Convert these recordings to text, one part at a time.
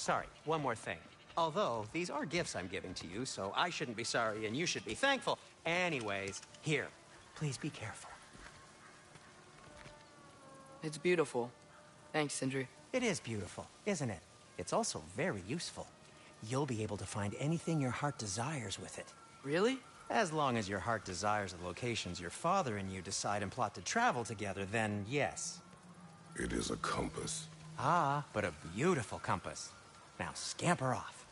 sorry, one more thing. Although, these are gifts I'm giving to you, so I shouldn't be sorry and you should be thankful. Anyways, here, please be careful. It's beautiful. Thanks, Sindri. It is beautiful, isn't it? It's also very useful. You'll be able to find anything your heart desires with it. Really? As long as your heart desires the locations your father and you decide and plot to travel together, then yes. It is a compass. Ah, but a beautiful compass. Now scamper off.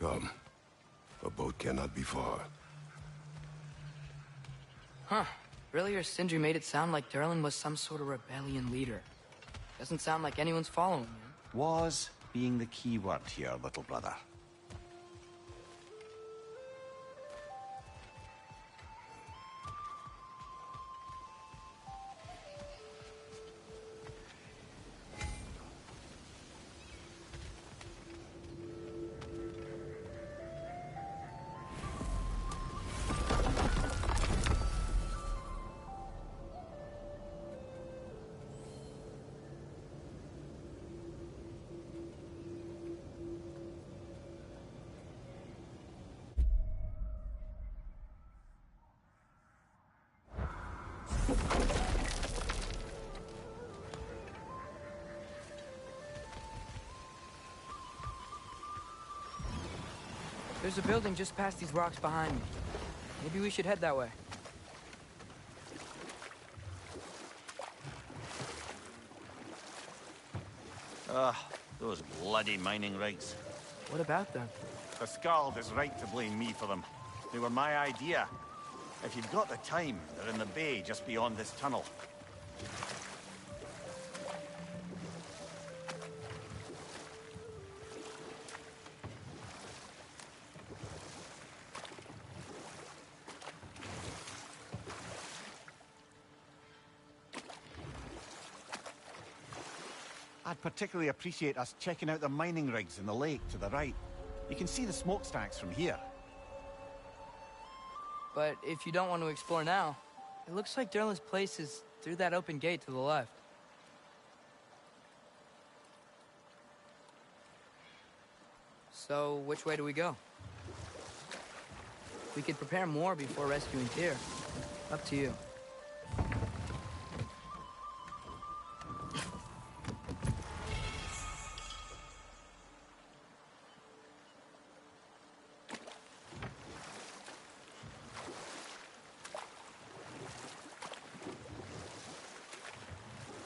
Come. A boat cannot be far. Huh. Earlier, Sindri made it sound like Durlin was some sort of rebellion leader. Doesn't sound like anyone's following him. Was being the key word here, little brother. There's a building just past these rocks behind me. Maybe we should head that way. Those bloody mining rights. What about them? The Skald is right to blame me for them. They were my idea. If you've got the time, they're in the bay just beyond this tunnel. I'd particularly appreciate us checking out the mining rigs in the lake to the right. You can see the smokestacks from here. But if you don't want to explore now, it looks like Derlin's place is through that open gate to the left. So, which way do we go? We could prepare more before rescuing Tyr. Up to you.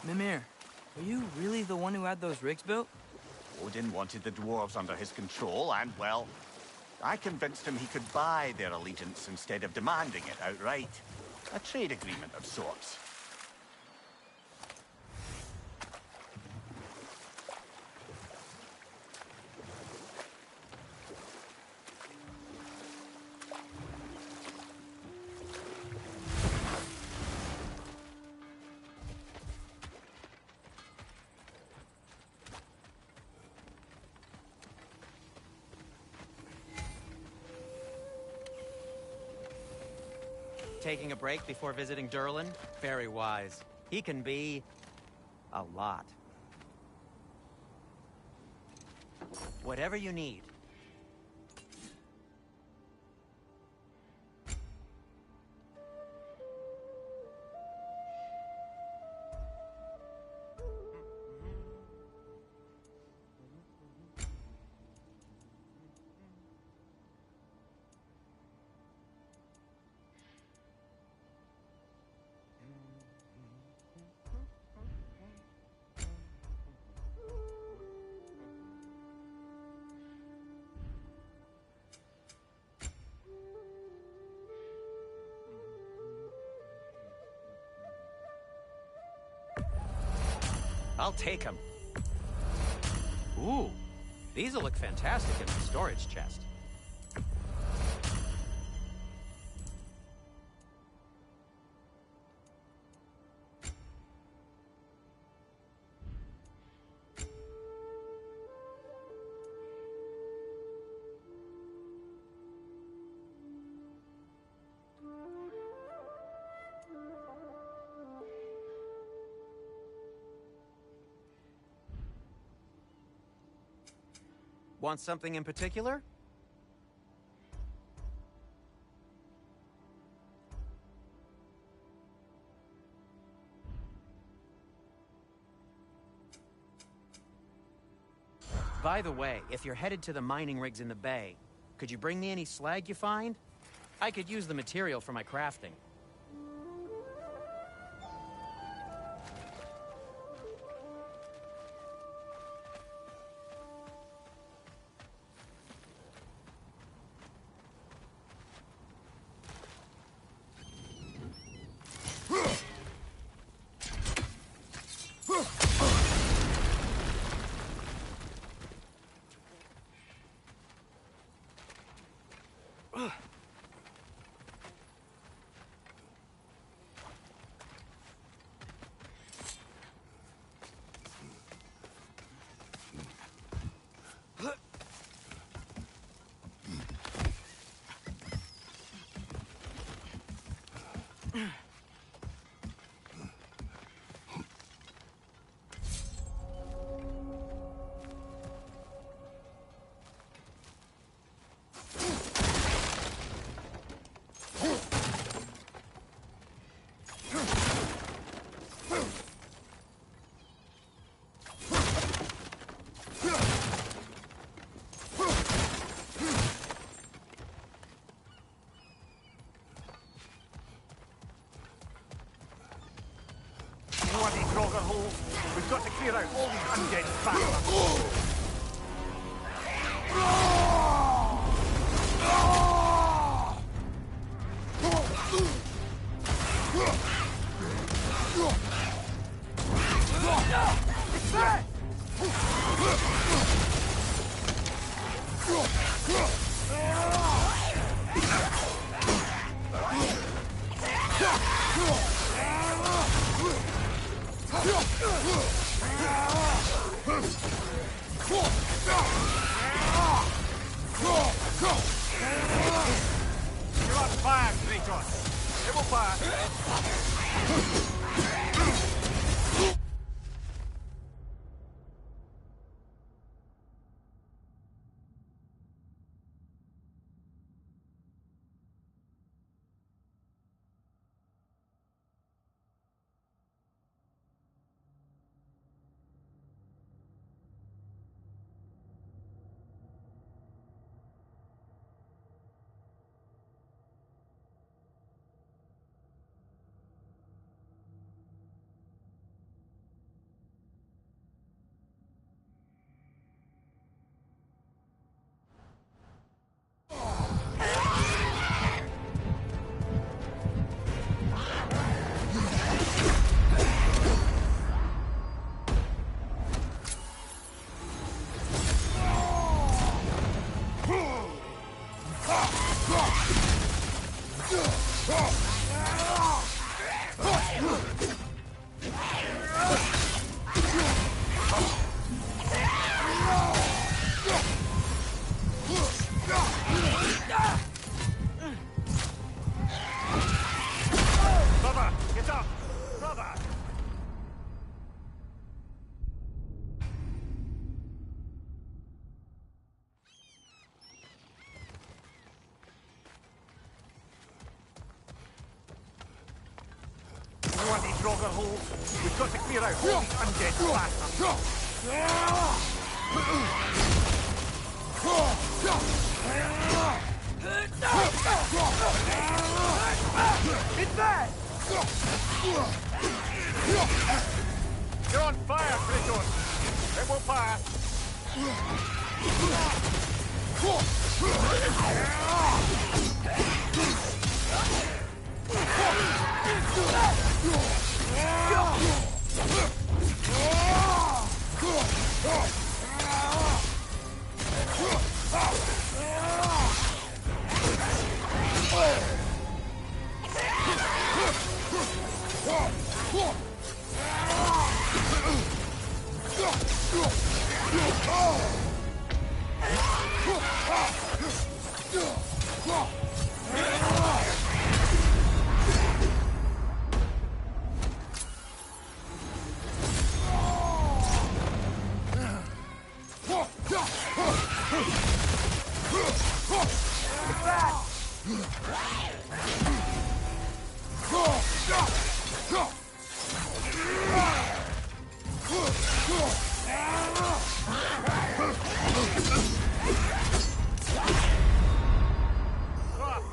Mimir, are you really the one who had those rigs built? Odin wanted the dwarves under his control, and, well, I convinced him he could buy their allegiance instead of demanding it outright. A trade agreement of sorts. Taking a break before visiting Derlin? Very wise. He can be... a lot. Whatever you need. I'll take them. Ooh, these'll look fantastic in the storage chest. Want something in particular? By the way, if you're headed to the mining rigs in the bay, could you bring me any slag you find? I could use the material for my crafting. We've got to clear out all these undead bastards. won't pass. Brother, get up! Brother! You want these Draugr holes? We've got to clear out all these undead bastards. It's bad! You're on fire, Kratos! It will pass!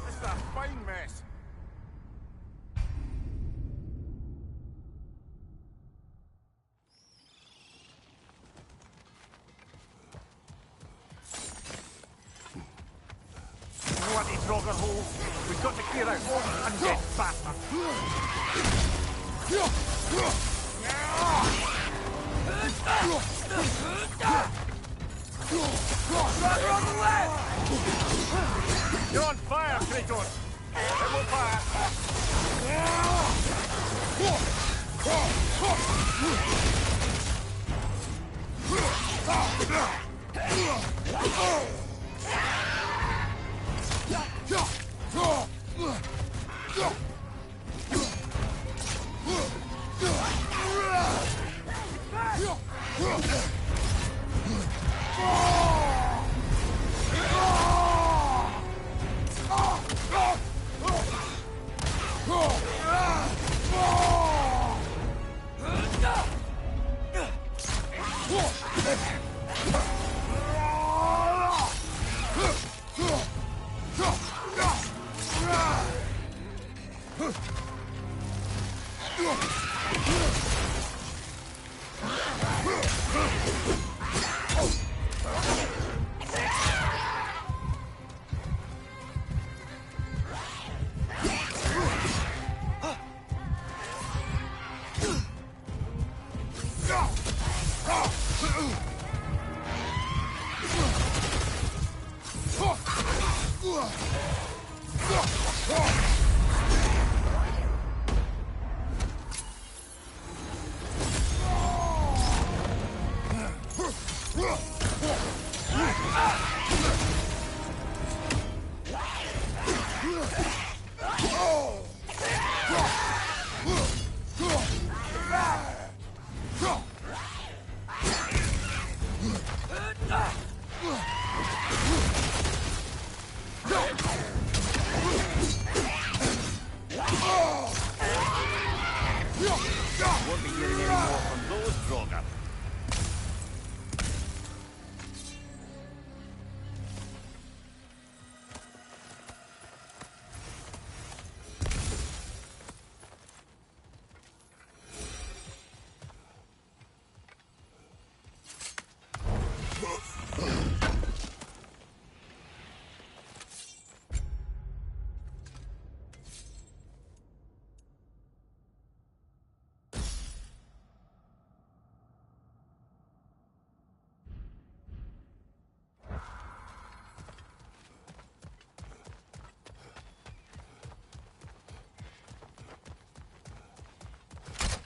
This is a fine mess. You want these Draugr holes? We've got to clear out all these undead bastards. You're on fire, Kratos! It will pass!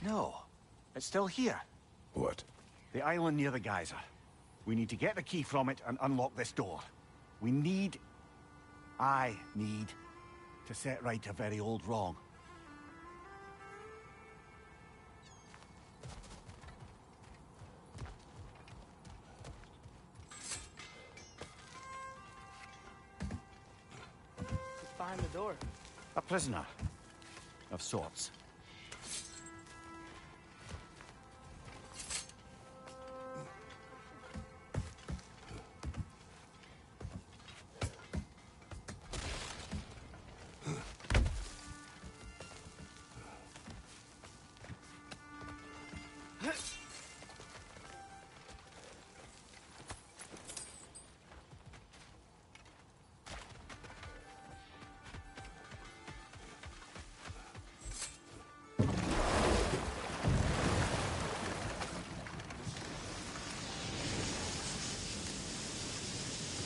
No. It's still here. What? The island near the geyser. We need to get the key from it and unlock this door. I need to set right a very old wrong. What's behind the door? A prisoner. Of sorts.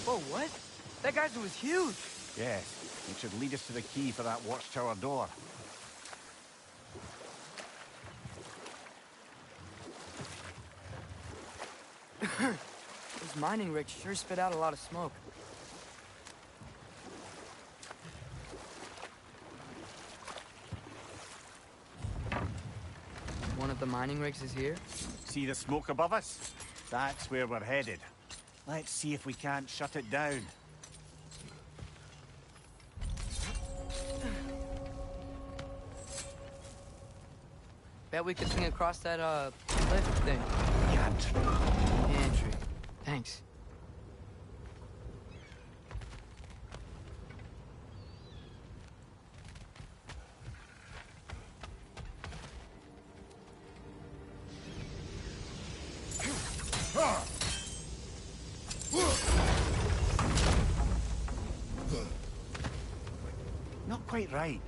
Whoa, what? That geyser was huge. Yes, it should lead us to the key for that watchtower door. Those mining rigs sure spit out a lot of smoke. One of the mining rigs is here? See the smoke above us? That's where we're headed. Let's see if we can't shut it down. Bet we could swing across that, lift thing. Can't. Pantry. Thanks. Not quite right.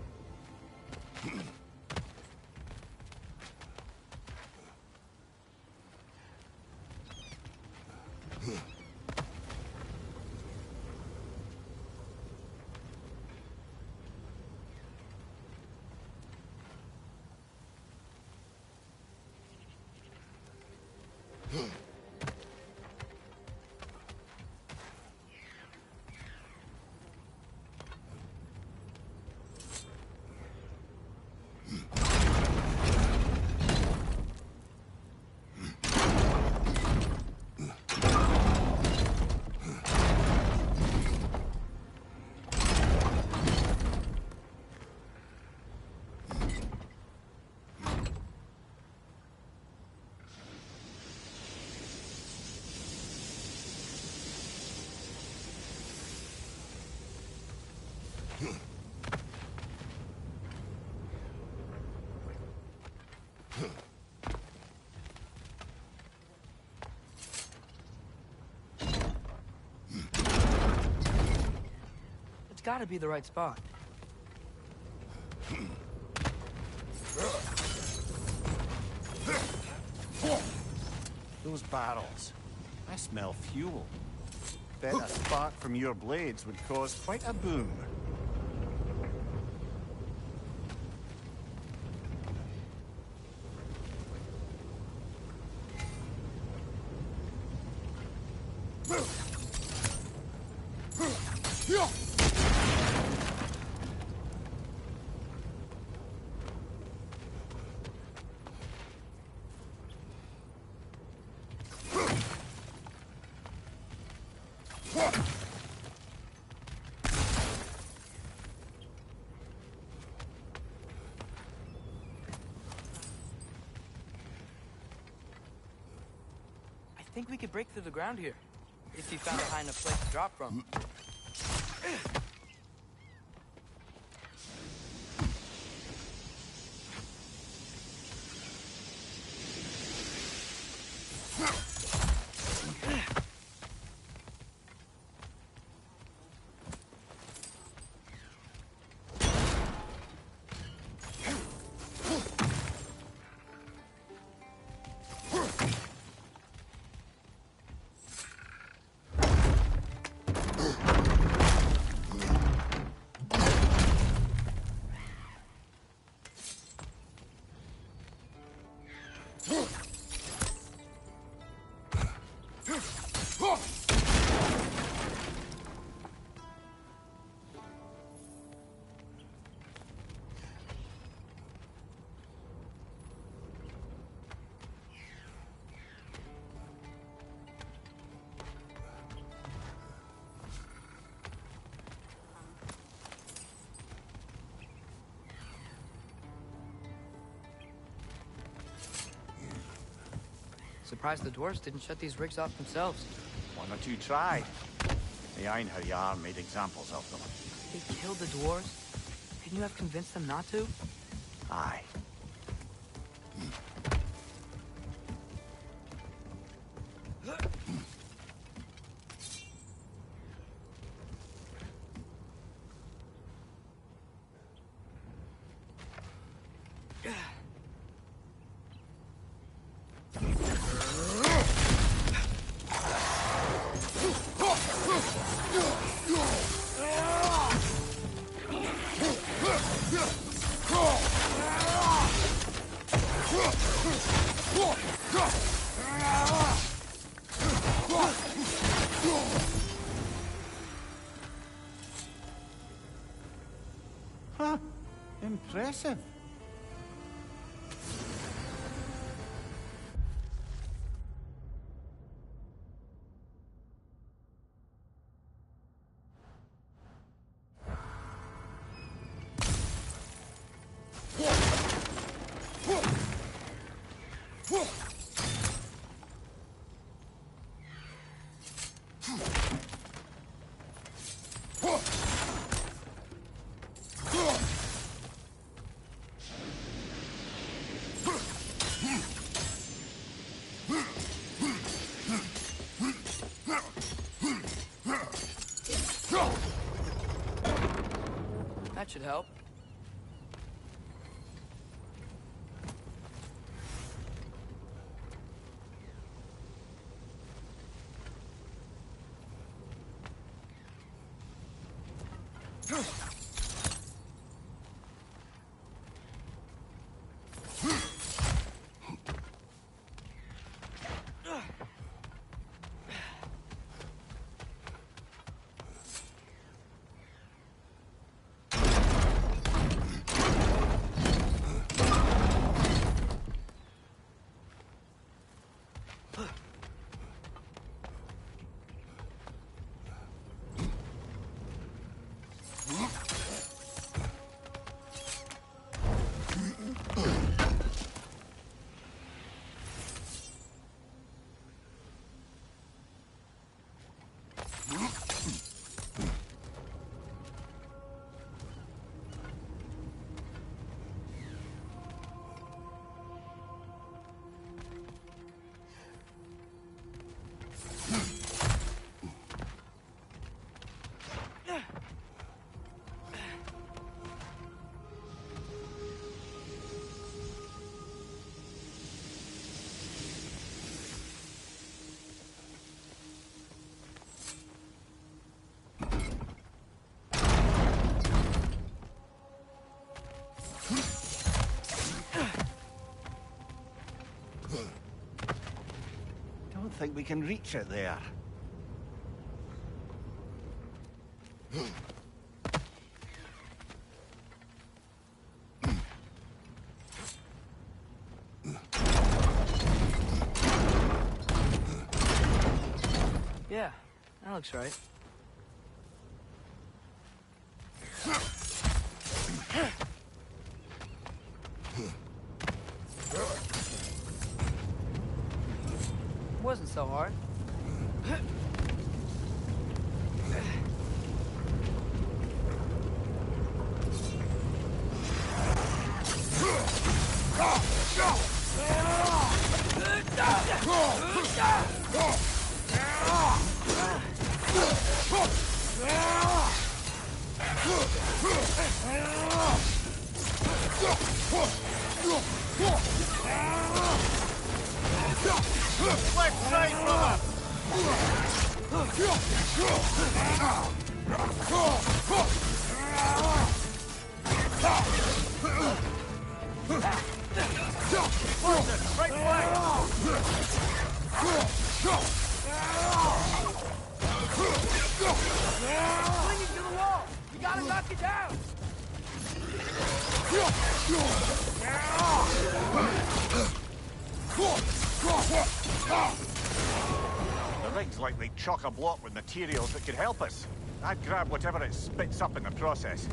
It's gotta be the right spot. Those barrels. I smell fuel. Bet a spark from your blades would cause quite a boom. I think we could break through the ground here. If you found a high enough place to drop from. surprised the dwarves didn't shut these rigs off themselves. One or two tried. The Einherjar made examples of them. They killed the dwarves? Couldn't you have convinced them not to? Aye. Huh. Impressive. That should help. Don't think we can reach it there. Yeah, that looks right. Wasn't so hard. Left side, brother! Right Swing it to the wall! You gotta knock it down! The rig's likely chock-a-block with materials that could help us. I'd grab whatever it spits up in the process.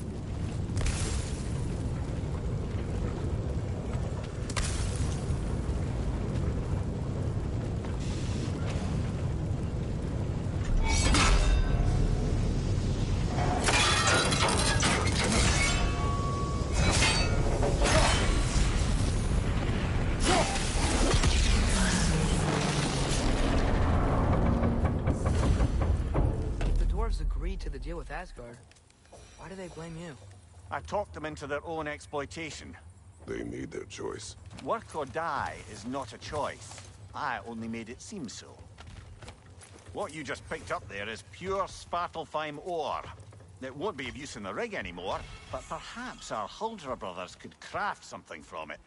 deal with Asgard. Why do they blame you? I talked them into their own exploitation. They made their choice. Work or die is not a choice. I only made it seem so. What you just picked up there is pure Svartalfheim ore. It won't be of use in the rig anymore, but perhaps our Huldra brothers could craft something from it.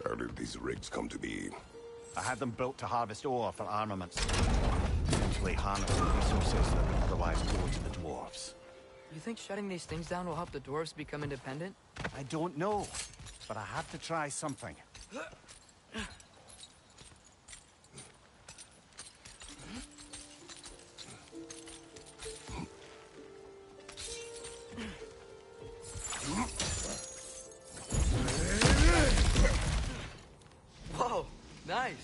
How did these rigs come to be? I had them built to harvest ore for armaments. Eventually harnessing resources that would otherwise go to the dwarves. You think shutting these things down will help the dwarves become independent? I don't know, but I have to try something. Whoa, nice.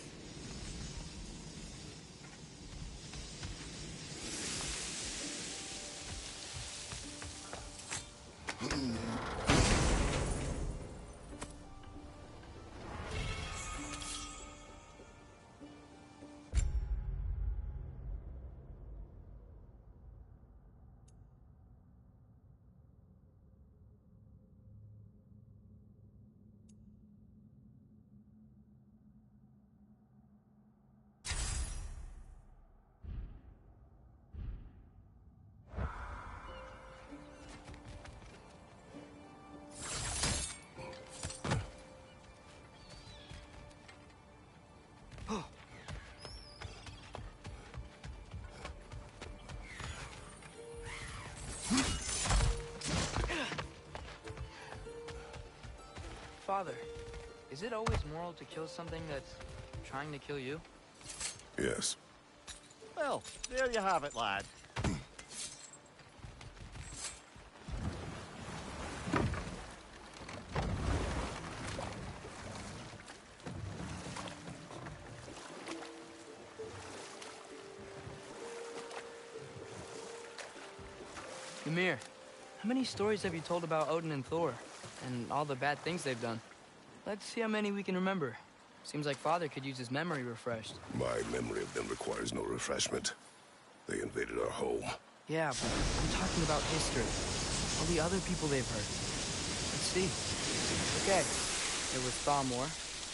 Father, is it always moral to kill something that's trying to kill you? Yes. Well, there you have it, lad. Ymir, how many stories have you told about Odin and Thor? And all the bad things they've done? Let's see how many we can remember. Seems like Father could use his memory refreshed. My memory of them requires no refreshment. They invaded our home. Yeah, but I'm talking about history. All the other people they've hurt. Let's see. Okay, there was Thalmor,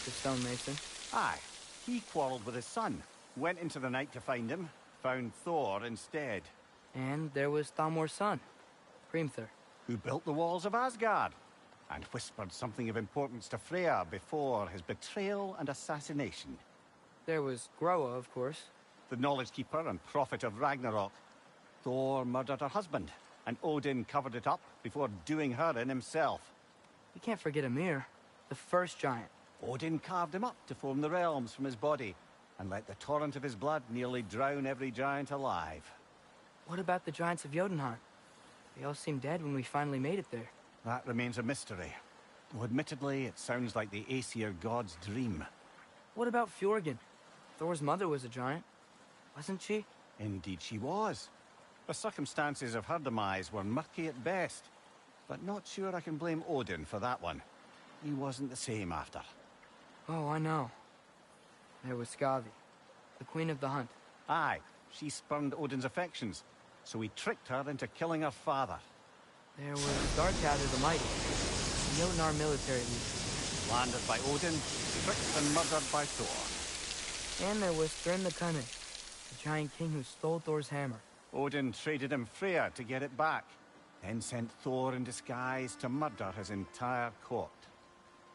the stonemason. Aye, he quarreled with his son. Went into the night to find him, found Thor instead. And there was Thalmor's son, Hrimthur. Who built the walls of Asgard, and whispered something of importance to Freya before his betrayal and assassination. There was Groa, of course. The knowledge keeper and prophet of Ragnarok. Thor murdered her husband, and Odin covered it up before doing her in himself. We can't forget Ymir, the first giant. Odin carved him up to form the realms from his body, and let the torrent of his blood nearly drown every giant alive. What about the giants of Jotunheim? They all seemed dead when we finally made it there. That remains a mystery. Though admittedly, it sounds like the Aesir god's dream. What about Fjorgyn? Thor's mother was a giant, wasn't she? Indeed she was. The circumstances of her demise were murky at best, but not sure I can blame Odin for that one. He wasn't the same after. Oh, I know. There was Skavi, the queen of the hunt. Aye, she spurned Odin's affections, so he tricked her into killing her father. There was Starkadr the Mighty, the Jotnar military leader. Slandered by Odin, tricked and murdered by Thor. And there was Thrym the Cunning, the giant king who stole Thor's hammer. Odin traded him Freya to get it back, then sent Thor in disguise to murder his entire court.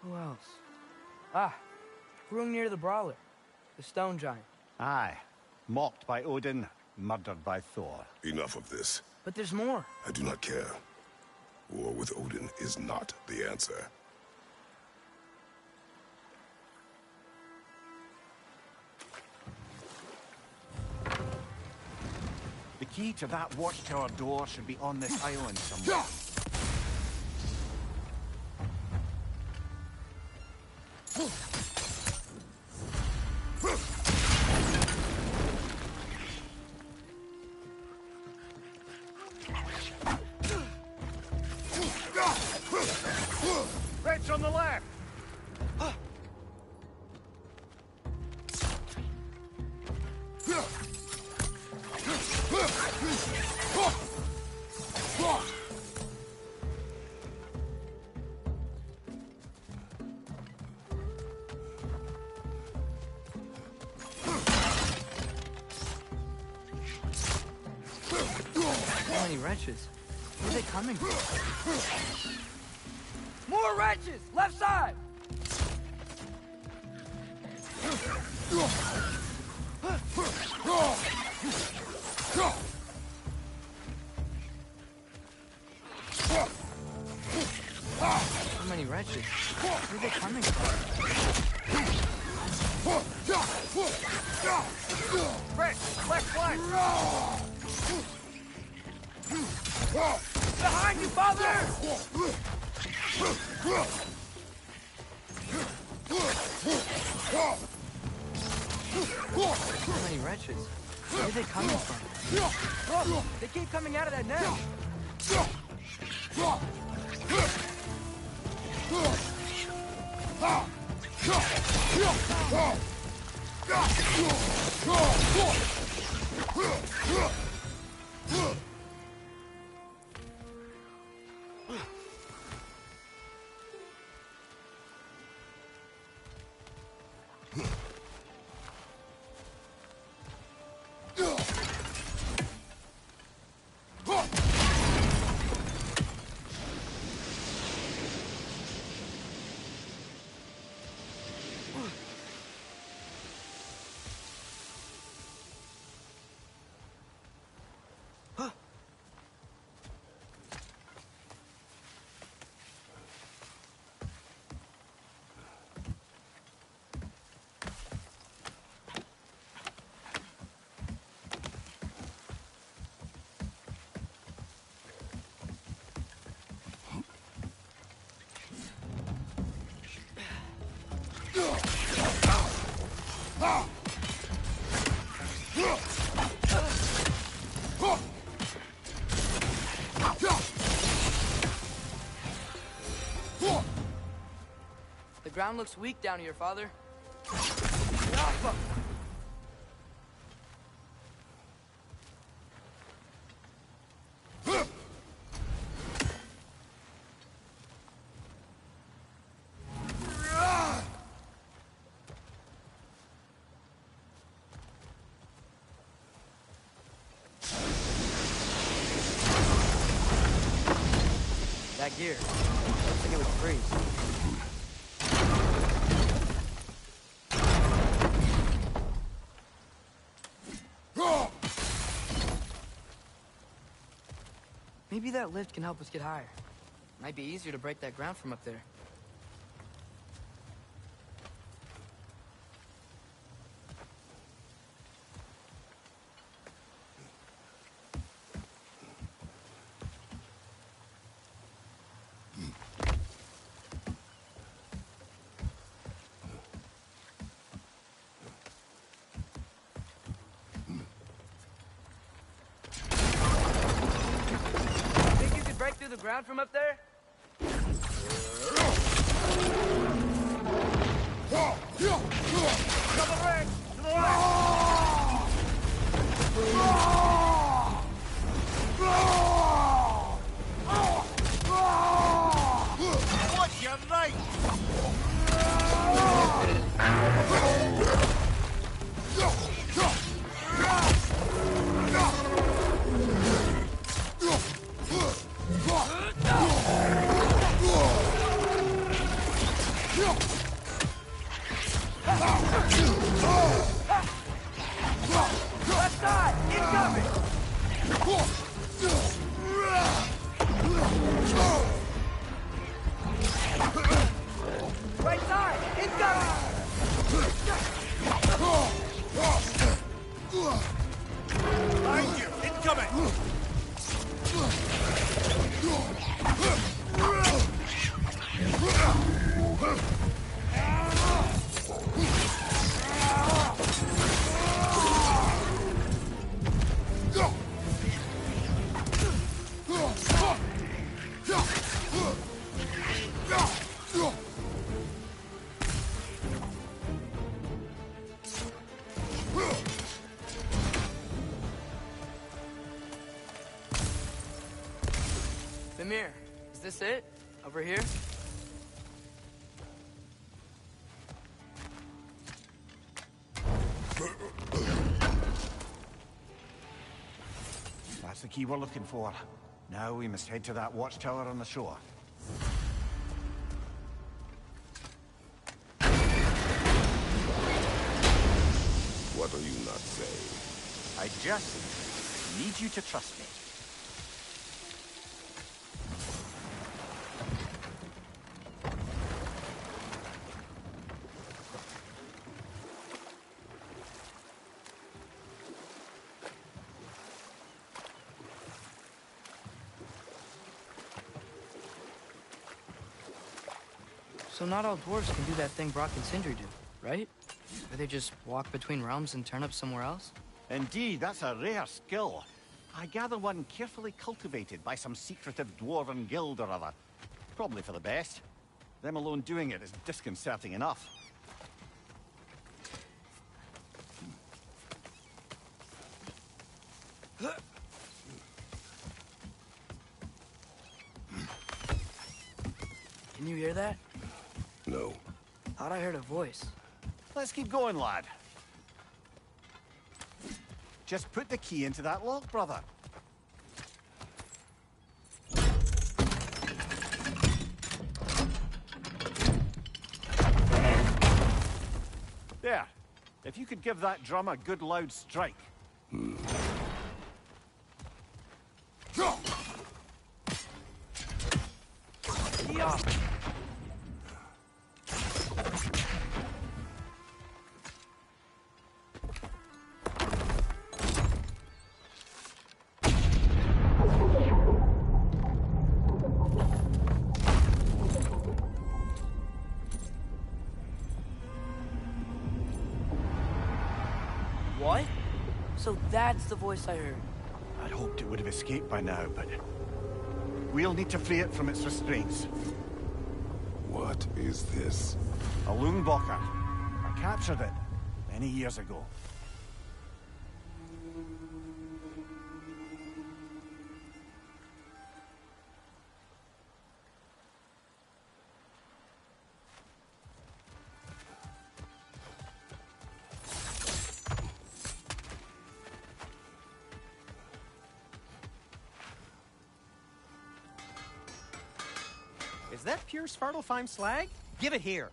Who else? Ah, Grung near the Brawler, the stone giant. Aye, mocked by Odin, murdered by Thor. Enough of this. But there's more. I do not care. War with Odin is not the answer. The key to that watchtower door should be on this island somewhere. Red's on the left! So many wretches. Where are they coming from? More wretches! Left side! So many wretches. Where are they coming from? Red, left flank! Behind you, father! So many wretches. Where are they coming from? Look! They keep coming out of that net! The ground looks weak down here, father. That gear. Looks like it would freeze. Maybe that lift can help us get higher. Might be easier to break that ground from up there. Break through the ground from up there? Double ring! To the left! What's your right? Behind you! Incoming! Mimir, is this it? Over here? That's the key we're looking for. Now we must head to that watchtower on the shore. What do you not say? I just need you to trust me. So not all dwarves can do that thing Brock and Sindri do, right? Where they just walk between realms and turn up somewhere else? Indeed, that's a rare skill. I gather one carefully cultivated by some secretive dwarven guild or other. Probably for the best. Them alone doing it is disconcerting enough. Can you hear that? No. Thought I heard a voice. Let's keep going, lad. Just put the key into that lock, brother. There. If you could give that drum a good loud strike. Yeah. What? So that's the voice I heard. I'd hoped it would have escaped by now, but we'll need to free it from its restraints. What is this? A Lungbocker. I captured it many years ago. Is that pure Svartalfheim slag? Give it here.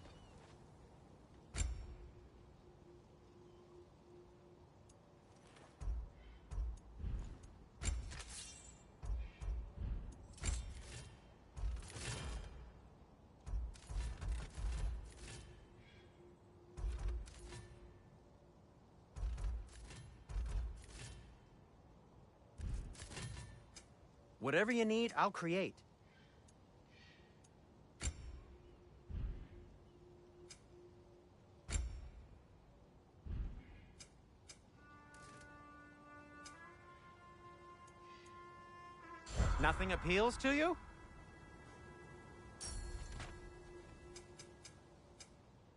Whatever you need, I'll create. Nothing appeals to you?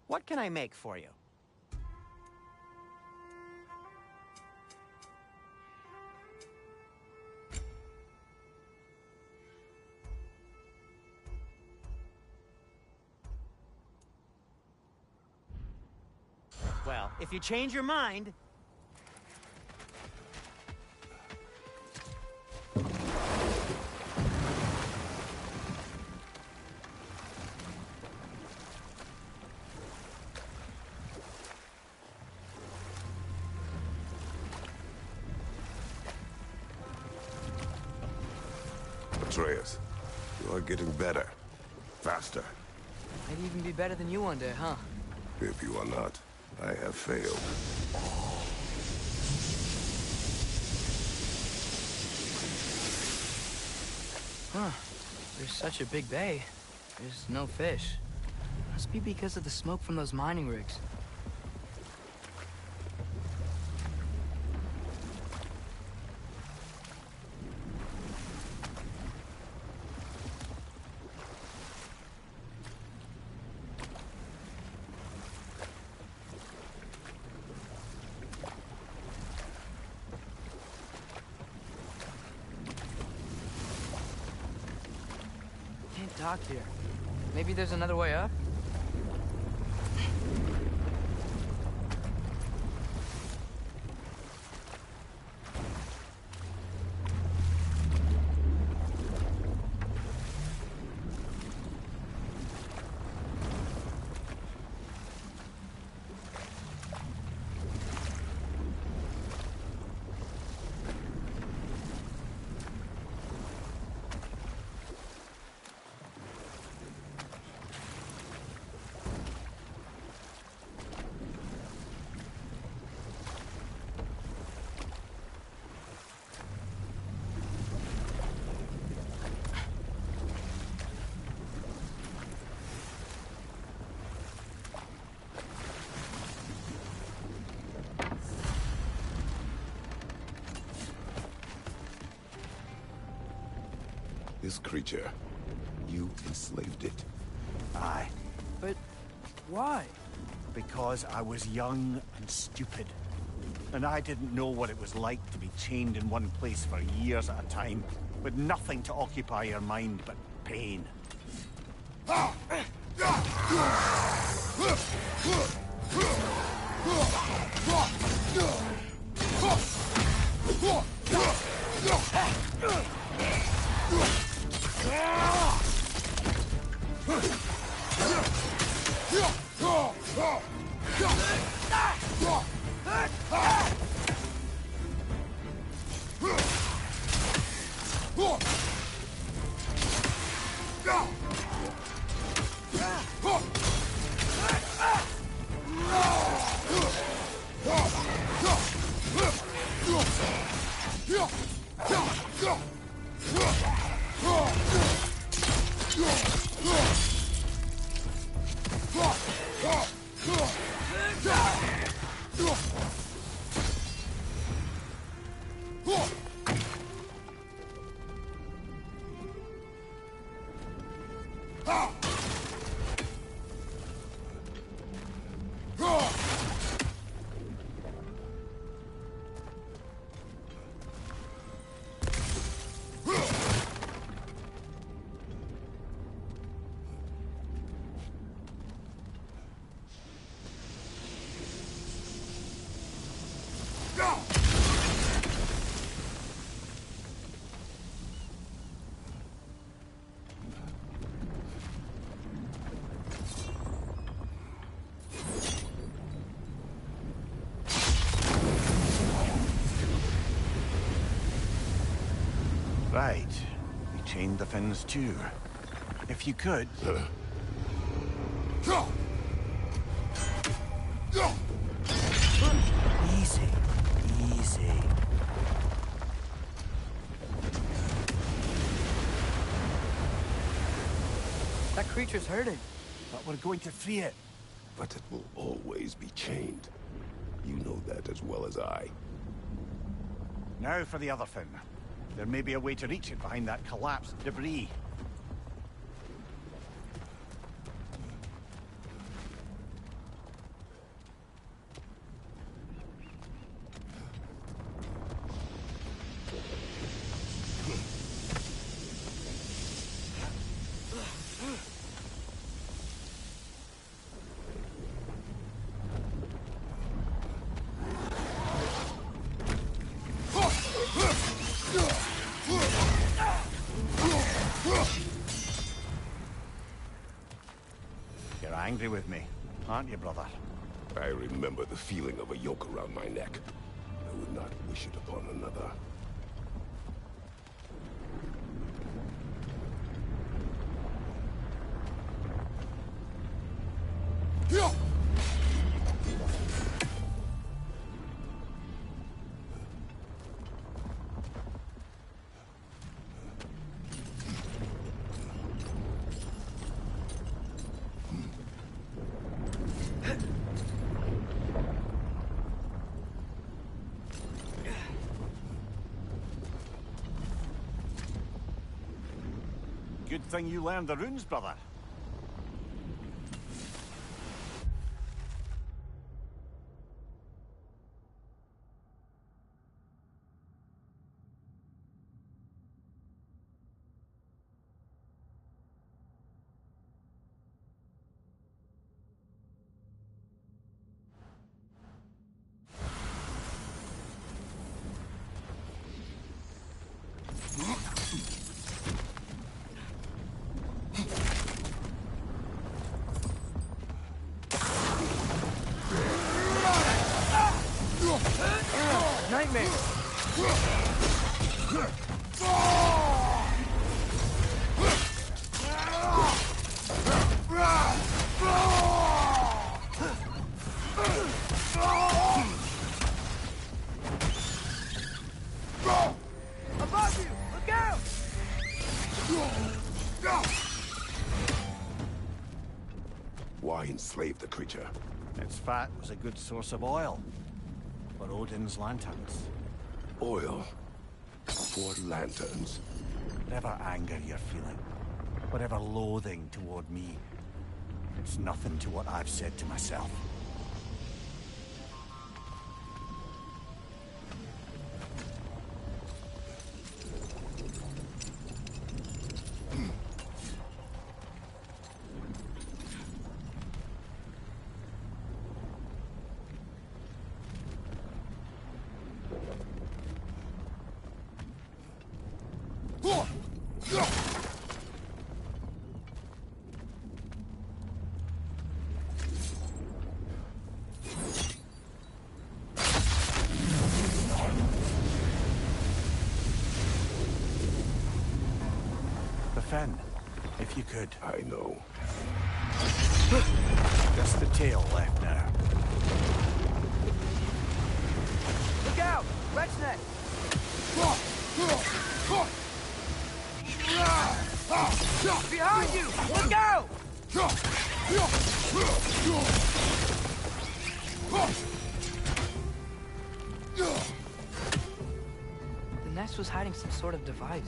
What can I make for you? Well, if you change your mind... Atreus, you are getting better. Faster. Might even be better than you one day, huh? If you are not, I have failed. Huh. There's such a big bay. There's no fish. Must be because of the smoke from those mining rigs. Can't dock here. Maybe there's another way up? This creature, you enslaved it. Aye, But why? because I was young and stupid. And I didn't know what it was like to be chained in one place for years at a time, with nothing to occupy your mind but pain. Right. We chained the fins too. If you could... Easy. Easy. That creature's hurting. But we're going to free it. But it will always be chained. You know that as well as I. Now for the other fin. There may be a way to reach it behind that collapsed debris. You're angry with me, aren't you, brother? I remember the feeling of a yoke around my neck. I would not wish it upon another. Good thing you learned the runes, brother. Nightmare! Above you! Look out! Why enslave the creature? Its fat was a good source of oil for Odin's lanterns. Oil. For lanterns. Whatever anger you're feeling, whatever loathing toward me, it's nothing to what I've said to myself. Defend, if you could. I know. Just the tail left now. Look out! Red's neck! Behind you! Look out! The nest was hiding some sort of device.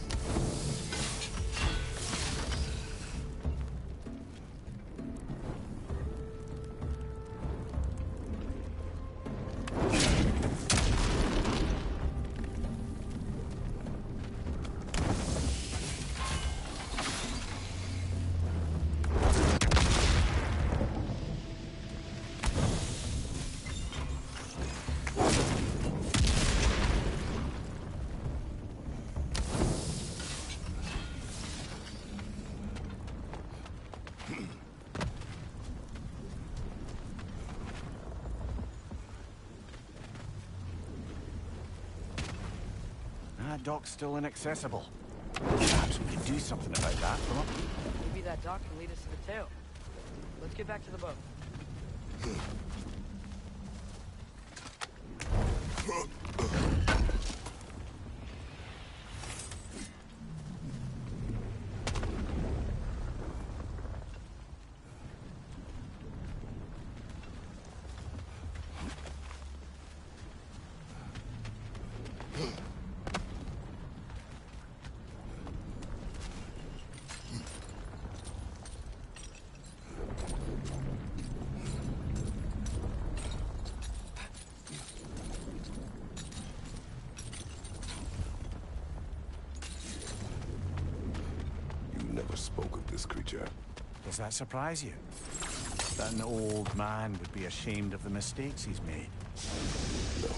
That dock's still inaccessible. Perhaps we could do something about that, huh? Maybe that dock can lead us to the tail. Let's get back to the boat. Spoke of this creature. Does that surprise you? That an old man would be ashamed of the mistakes he's made? No.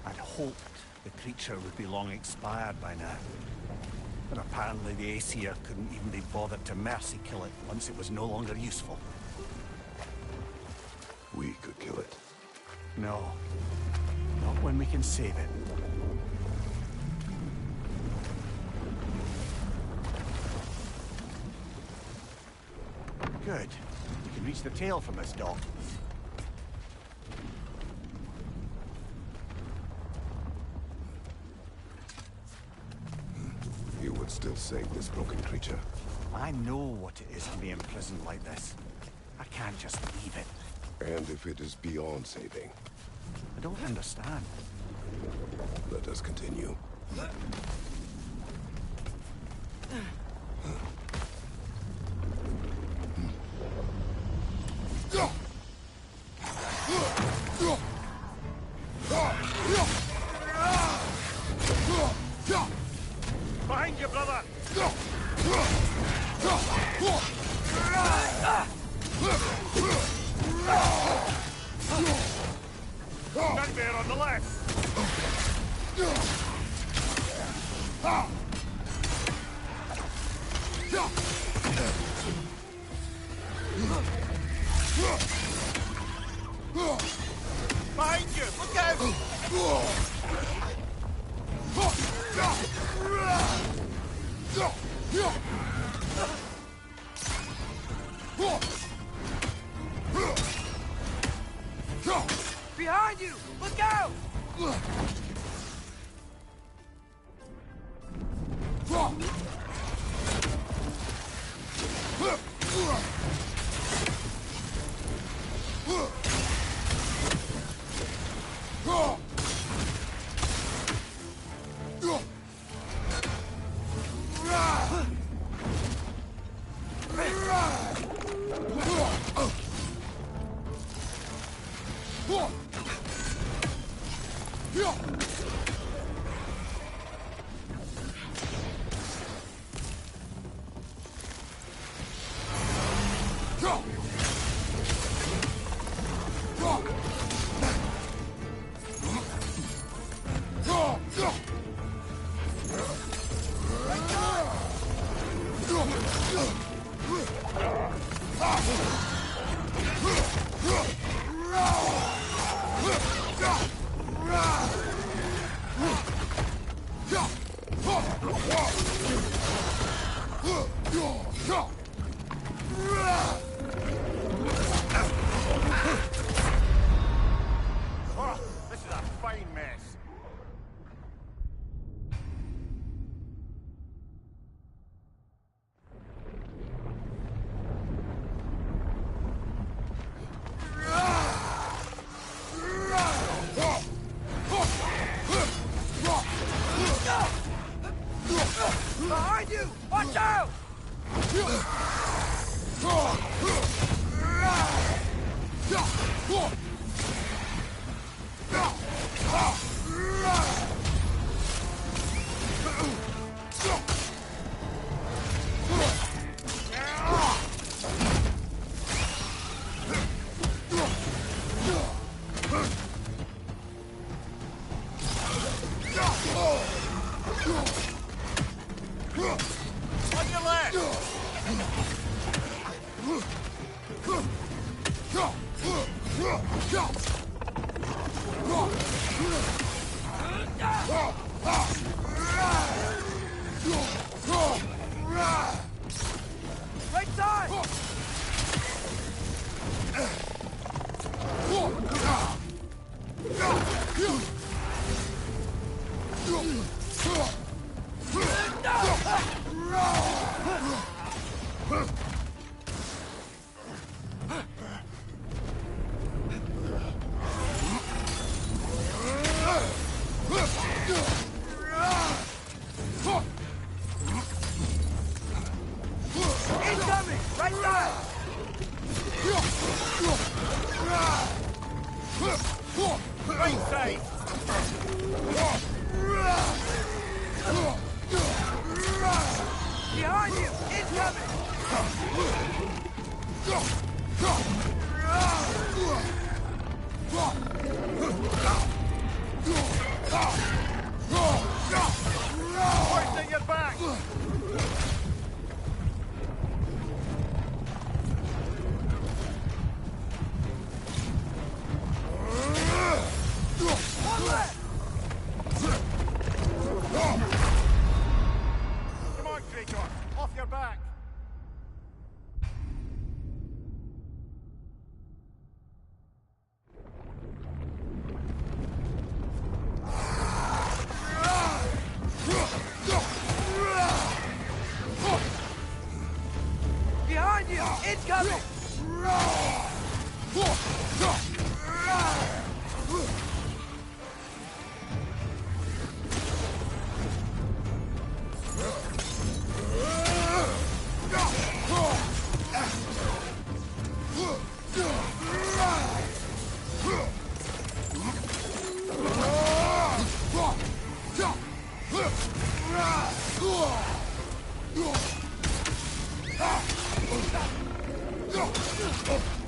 I'd hoped the creature would be long expired by now. But apparently the Aesir couldn't even be bothered to mercy kill it once it was no longer useful. We could kill it. No. Not when we can save it. Good. You can reach the tail from this dock. You would still save this broken creature. I know what it is to be imprisoned like this. I can't just leave it. And if it is beyond saving, I don't understand. let us continue. Behind you, brother! Nightmare on the left! Behind you! Look out! Behind you! Look out! Oh, this is a fine mess. Behind you! Watch out! On your left! Right side! Incoming! Right side! Right side! Behind you! Incoming! Hoisting your back! One left! Come on, Traitor! Off your back! Behind you! Incoming!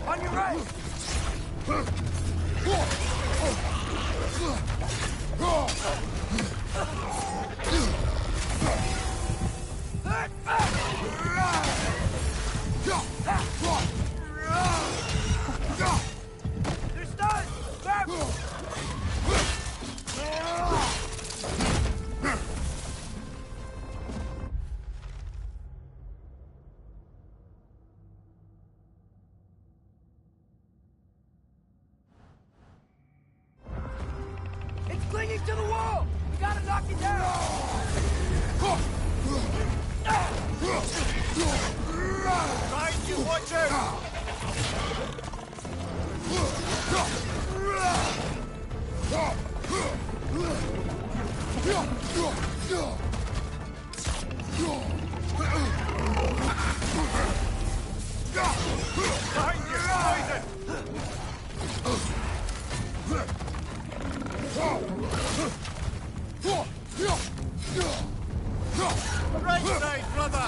On your right! They're stunned! Grab them! It's clinging to the wall! We gotta knock it down! Behind you, watch out! Behind you, poison! Right side, brother!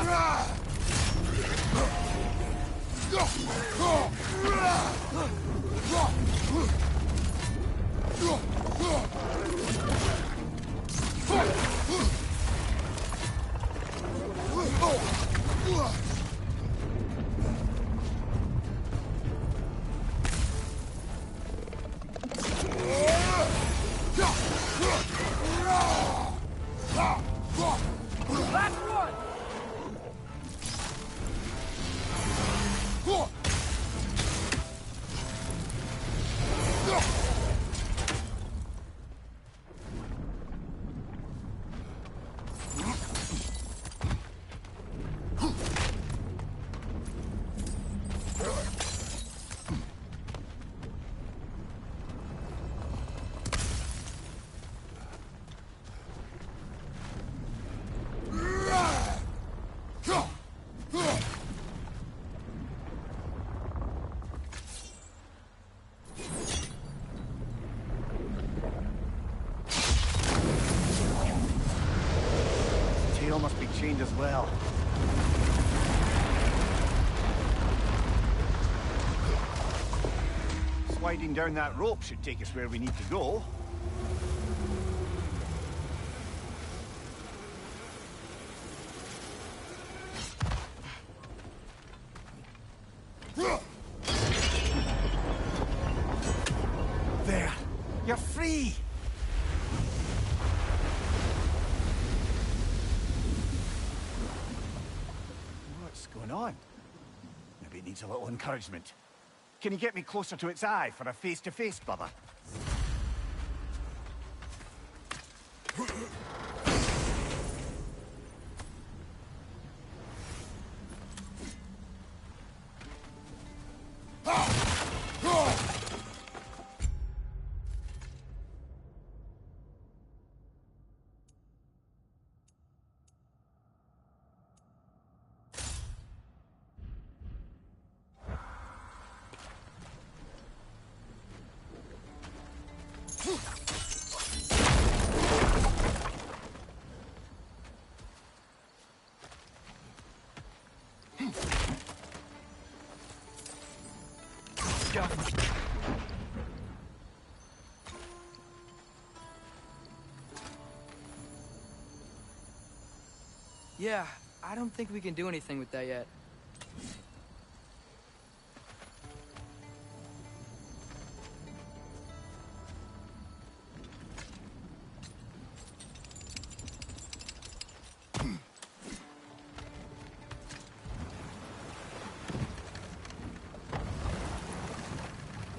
Last one! Tail must be chained as well. Sliding down that rope should take us where we need to go. There! You're free! What's going on? Maybe it needs a little encouragement. Can you get me closer to its eye for a face-to-face, brother? Yeah, I don't think we can do anything with that yet.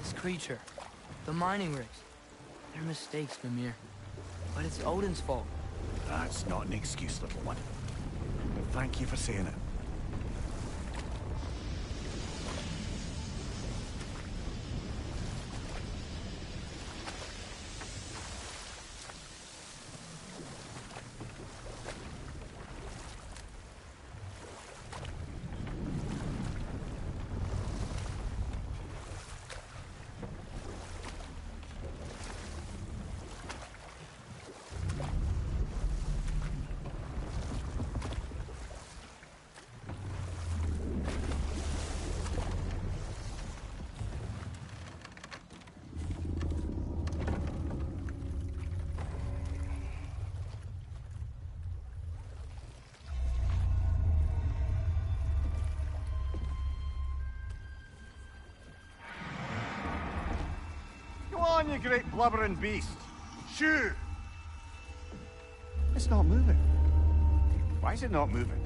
This creature, the mining rigs, they're mistakes, Mimir. But it's Odin's fault. That's not an excuse, little one. But thank you for saying it. Go on, you great blubbering beast. Shoo! It's not moving. Why is it not moving?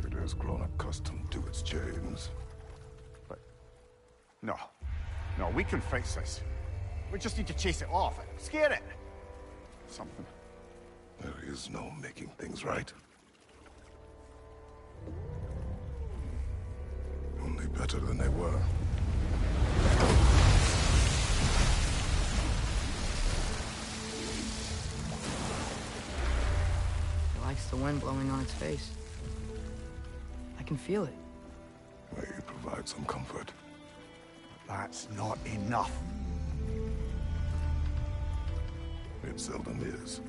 It has grown accustomed to its chains. But... No. No, we can fix this. We just need to chase it off. Scare it. Something. There is no making things right. Only better than they were. It likes the wind blowing on its face. I can feel it. May you provide some comfort. That's not enough. It seldom is.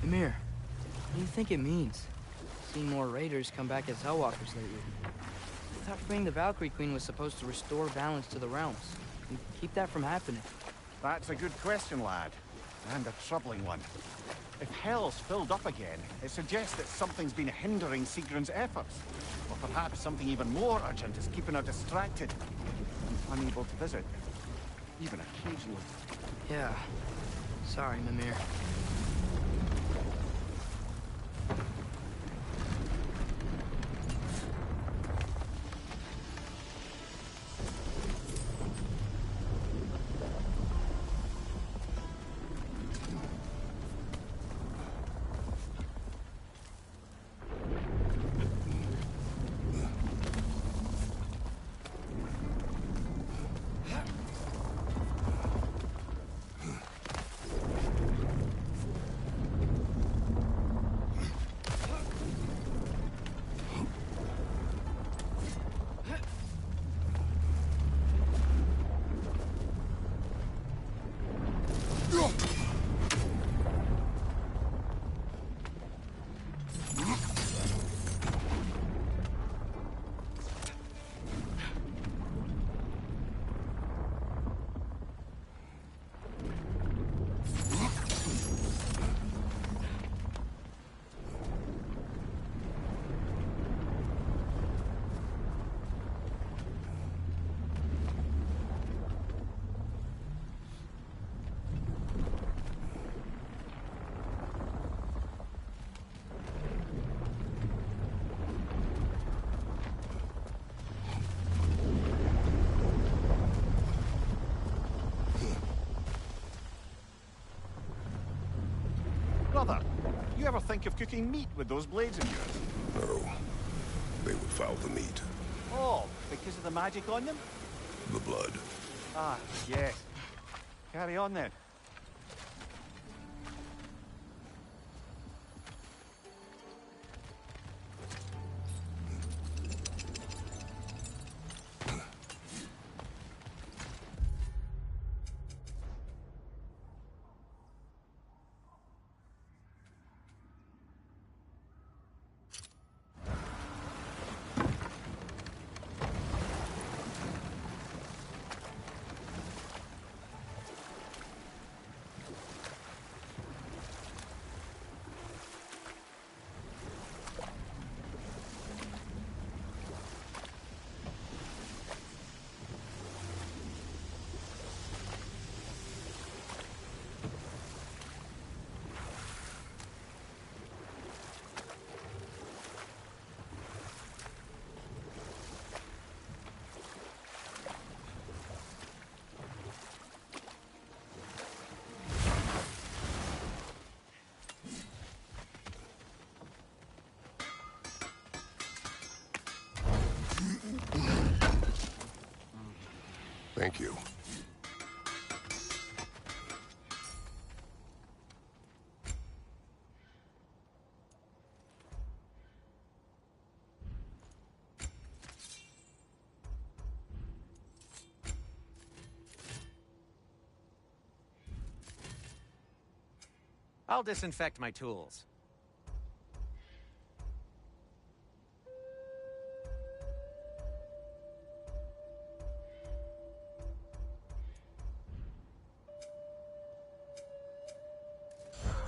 Mimir, what do you think it means? Seeing more raiders come back as Hellwalkers lately. I thought freeing the Valkyrie Queen was supposed to restore balance to the realms and keep that from happening. That's a good question, lad. And a troubling one. If Hell's filled up again, it suggests that something's been hindering Sigrun's efforts. Or perhaps something even more urgent is keeping her distracted and unable to visit. Even occasionally. Yeah. Sorry, Mimir. brother. You ever think of cooking meat with those blades of yours? No. They would foul the meat. Oh, because of the magic on them? The blood. Ah, yes. Carry on then. Thank you. I'll disinfect my tools.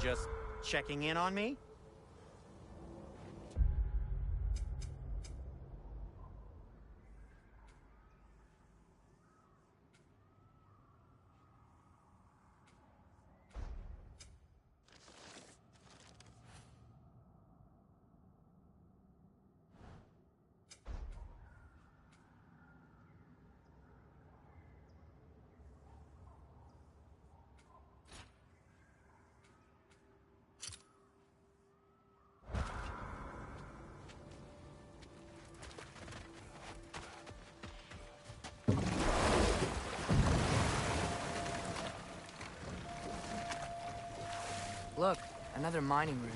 Just checking in on me? Look, another mining rig.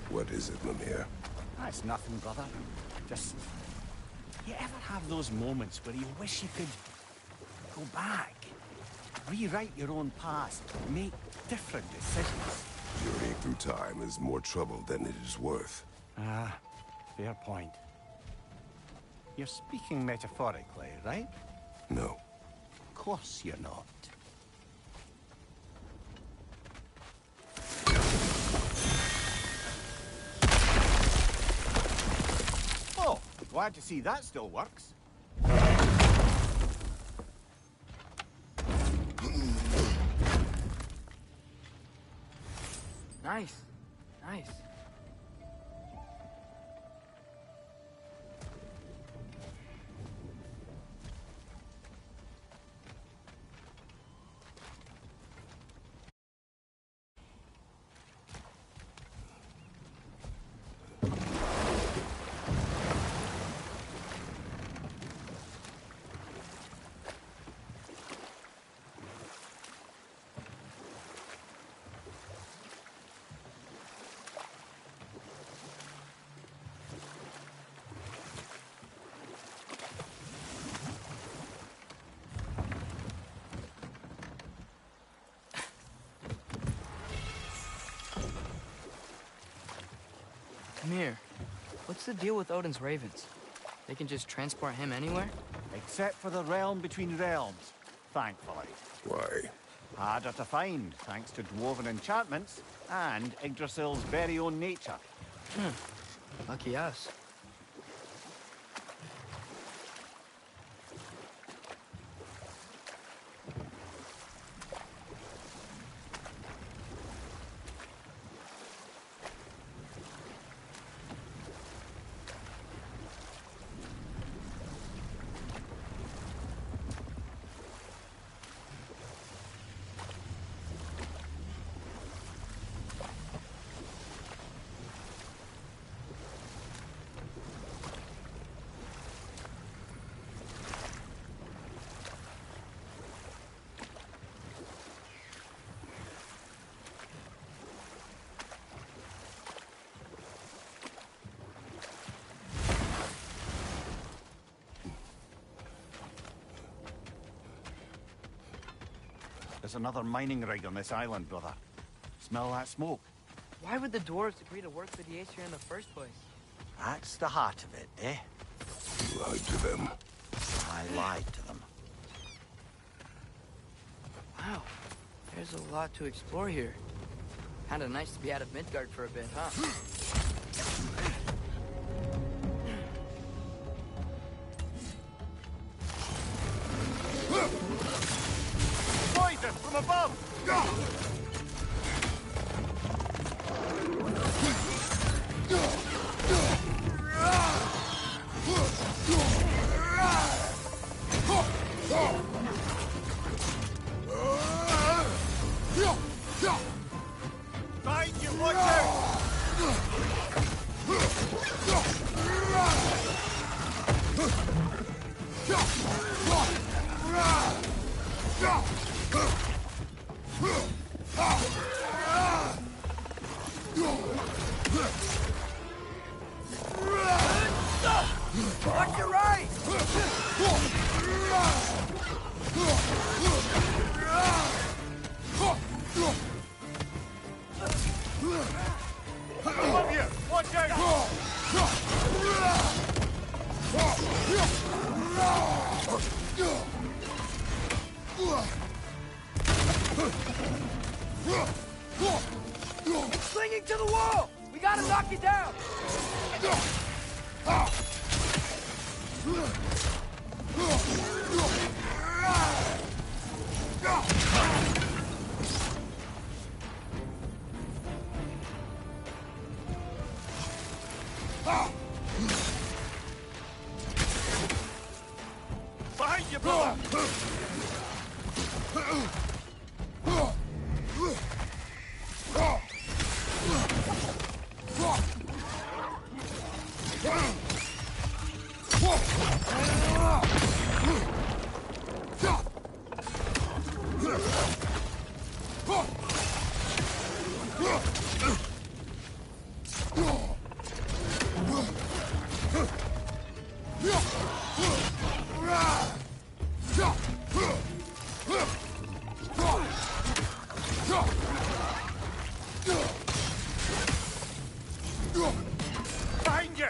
What is it, Mimir? That's nothing, brother. Just... You ever have those moments where you wish you could go back, rewrite your own past, make different decisions? Journeying through time is more trouble than it is worth. Ah, fair point. You're speaking metaphorically, right? No. Of course you're not. Oh, glad to see that still works. Nice. Nice. Come here. What's the deal with Odin's ravens? They can just transport him anywhere? Except for the realm between realms, thankfully. Why? Harder to find, thanks to dwarven enchantments and Yggdrasil's very own nature. Lucky us. There's another mining rig on this island, brother. Smell that smoke? Why would the dwarves agree to work for the Aesir in the first place? That's the heart of it, eh? You lied to them. I lied to them. Wow, there's a lot to explore here. Kinda nice to be out of Midgard for a bit, huh? Poison from above! Behind you, watch out! Watch your right! Above you! Watch out! Clinging to the wall! We gotta knock it down! Behind you, brother! Behind you!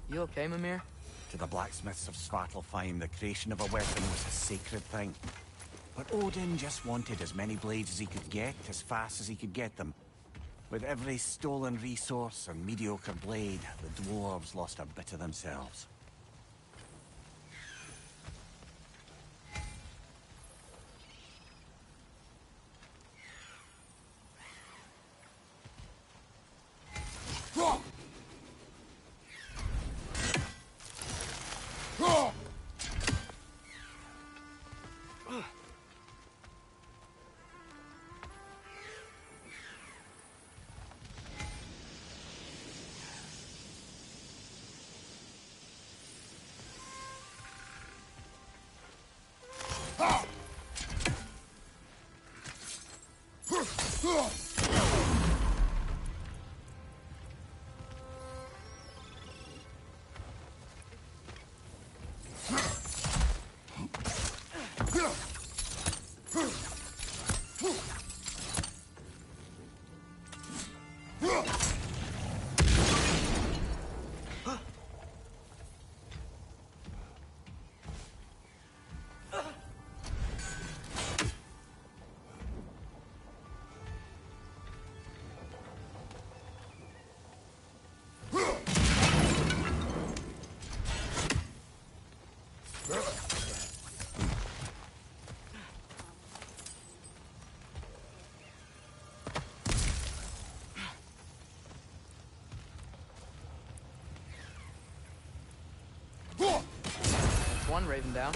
You okay, Mimir? To the blacksmiths of Svartalfheim, the creation of a weapon was a sacred thing. But Odin just wanted as many blades as he could get, as fast as he could get them. With every stolen resource and mediocre blade, the dwarves lost a bit of themselves. one Raven down.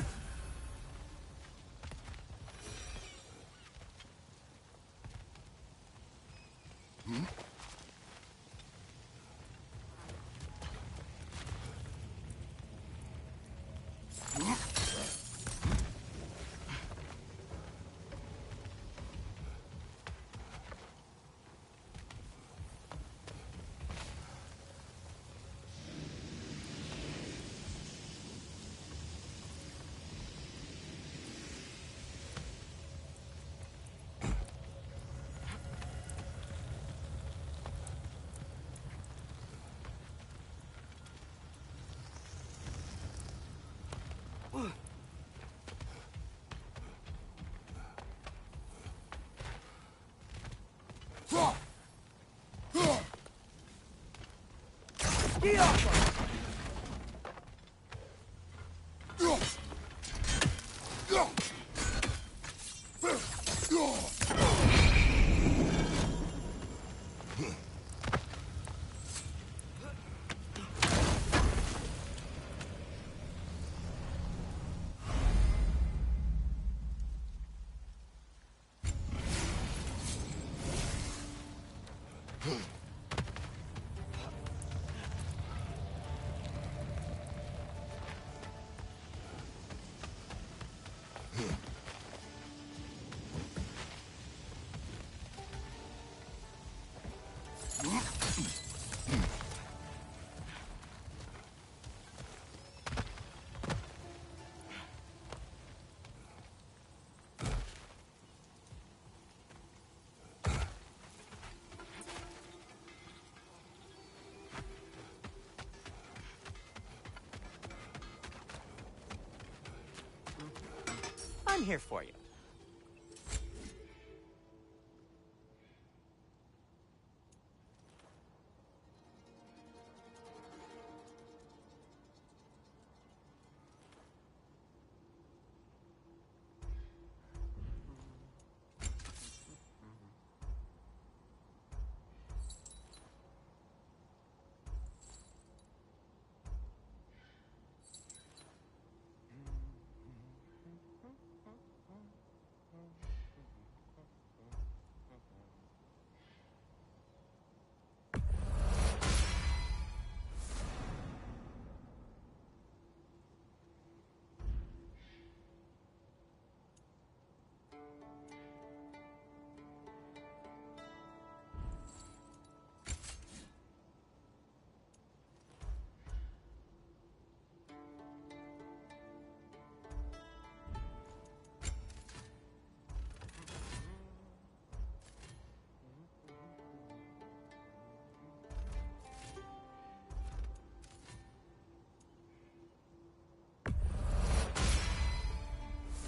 I'm here for you.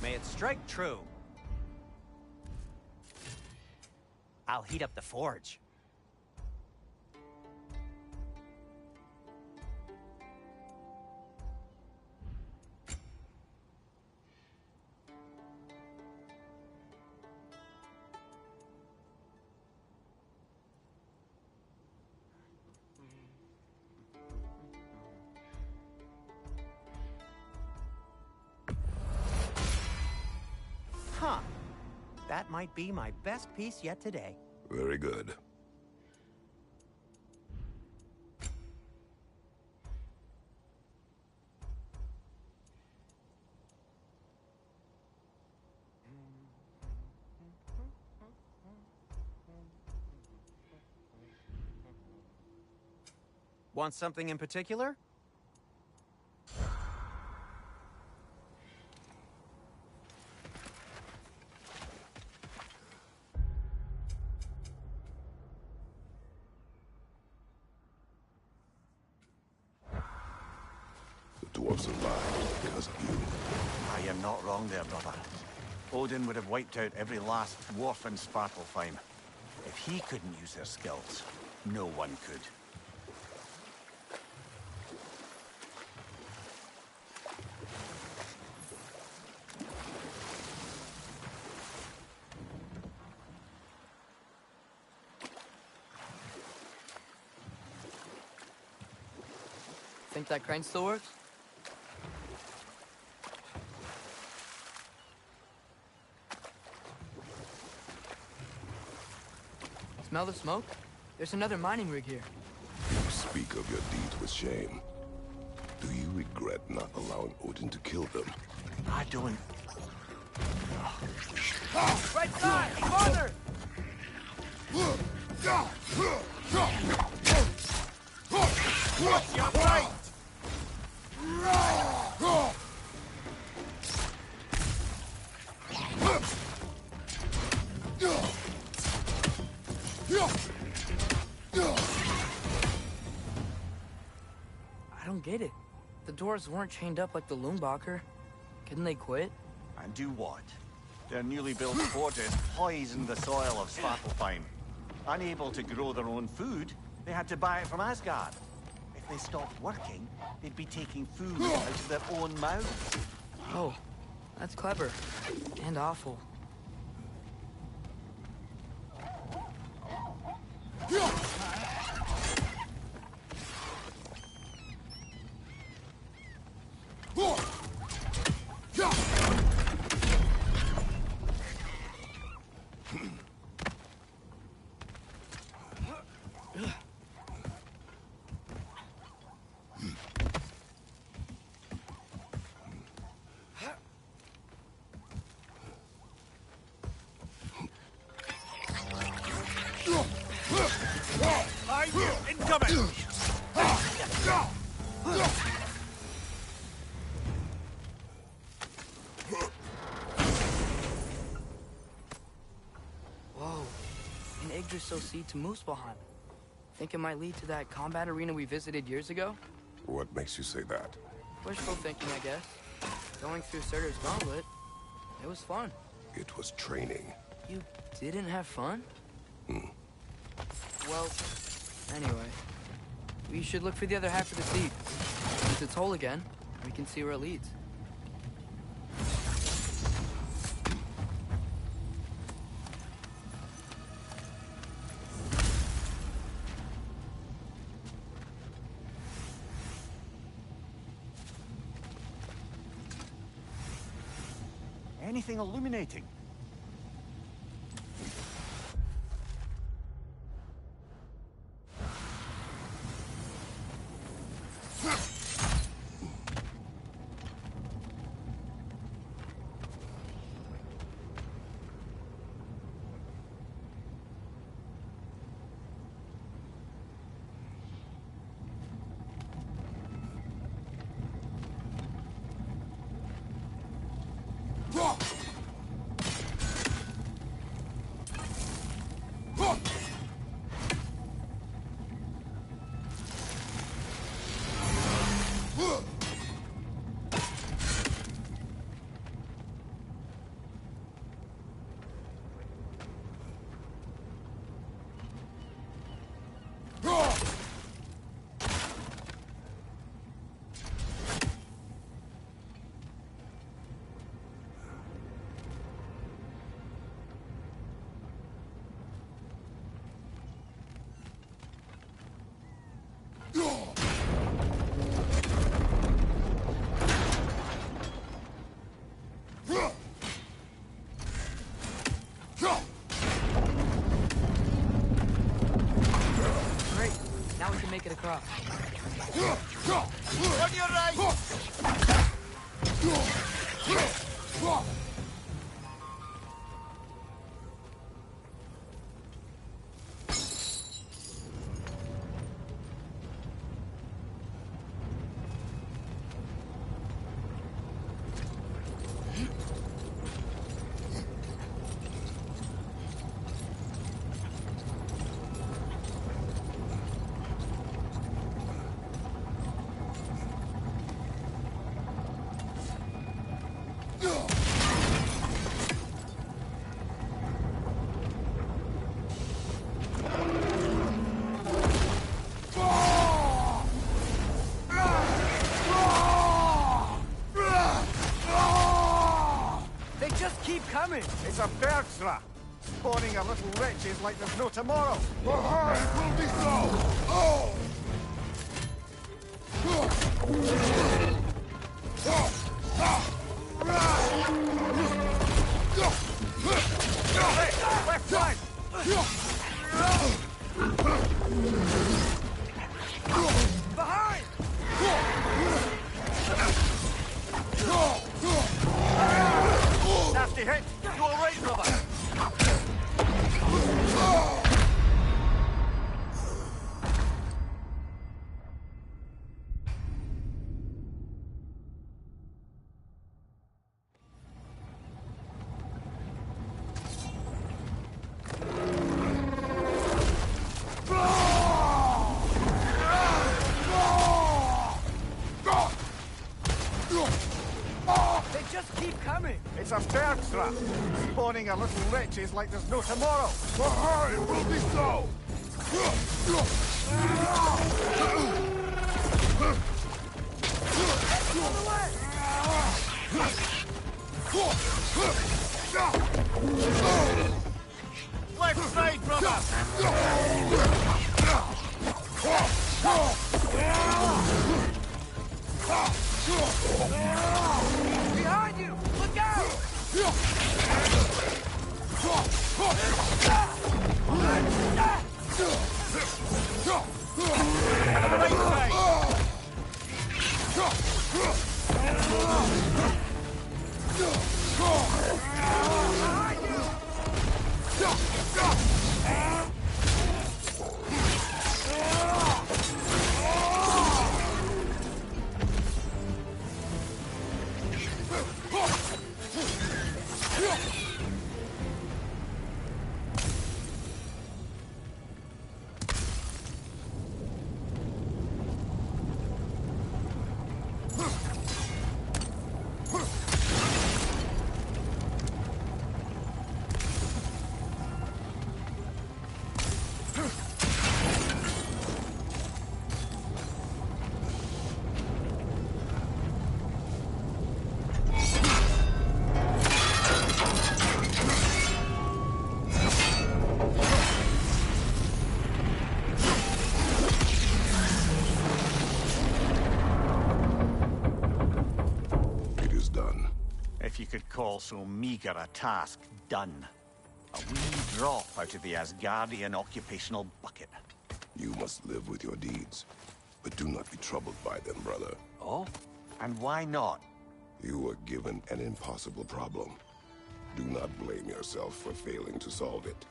May it strike true. I'll heat up the forge. Huh. That might be my best piece yet today. Very good. Want something in particular? The dwarf survived because of you. I am not wrong there, brother. Odin would have wiped out every last dwarf in Svartalfheim. If he couldn't use their skills, no one could. Think that crane still works? Smell the smoke? There's another mining rig here. You speak of your deeds with shame. Do you regret not allowing Odin to kill them? I don't... Right side! Farther! You're right! I don't get it. The doors weren't chained up like the Loombacher. Couldn't they quit? And do what? Their newly built forges poisoned the soil of Svartalfheim. Unable to grow their own food, they had to buy it from Asgard. If they stopped working, they'd be taking food out of their own mouths. Oh, that's clever. And awful. Incoming! Whoa. An Yggdrasil seed to Muspelheim. Think it might lead to that combat arena we visited years ago? What makes you say that? Wishful thinking, I guess. Going through Surtur's gauntlet. It was fun. It was training. You didn't have fun? Well, anyway. We should look for the other half of the seed. Since it's whole again, we can see where it leads. Anything illuminating? Great. Now we can make it across. On your right! They just keep coming! It's a bergsra, spawning our little wretches like there's no tomorrow. It will be so! Oh! Hey, left side! Mithra. Spawning our little wretches like there's no tomorrow. For her, it will be so! Left side, brother! Behind you! Look out! Right side! It is done. If you could call so meager a task done. A wee drop out of the Asgardian occupational bucket. You must live with your deeds. But do not be troubled by them, brother. Oh? And why not? You were given an impossible problem. Do not blame yourself for failing to solve it.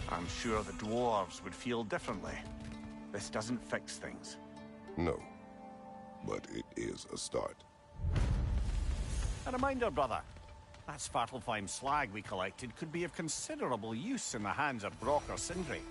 I'm sure the dwarves would feel differently. This doesn't fix things. No. But it is a start. A reminder, brother. That Svartalfheim slag we collected could be of considerable use in the hands of Brock or Sindri.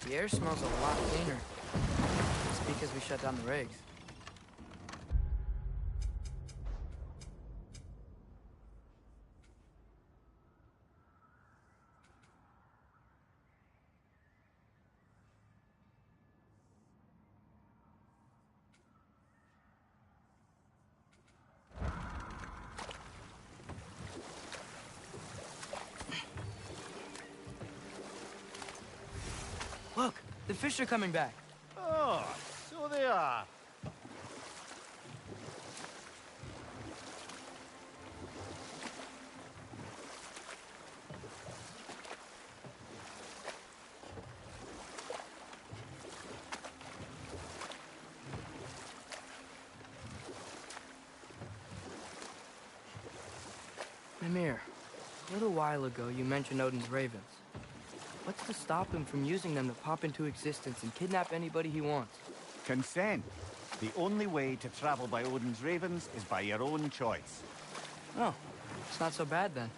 The air smells a lot cleaner. It's because we shut down the rigs. Look, the fish are coming back. Oh, so they are. Mimir, a little while ago you mentioned Odin's ravens. What's to stop him from using them to pop into existence and kidnap anybody he wants? Consent. The only way to travel by Odin's ravens is by your own choice. Oh, it's not so bad then.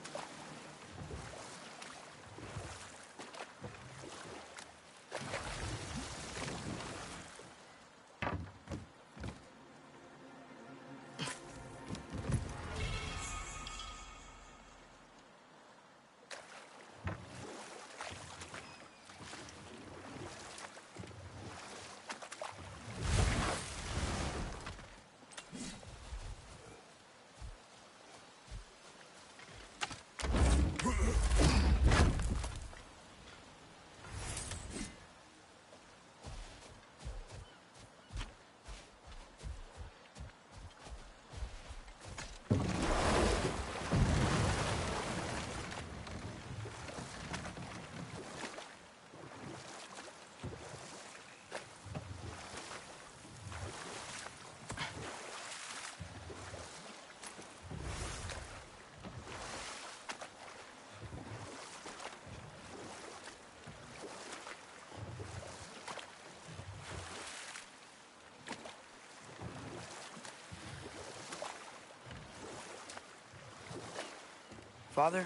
Father,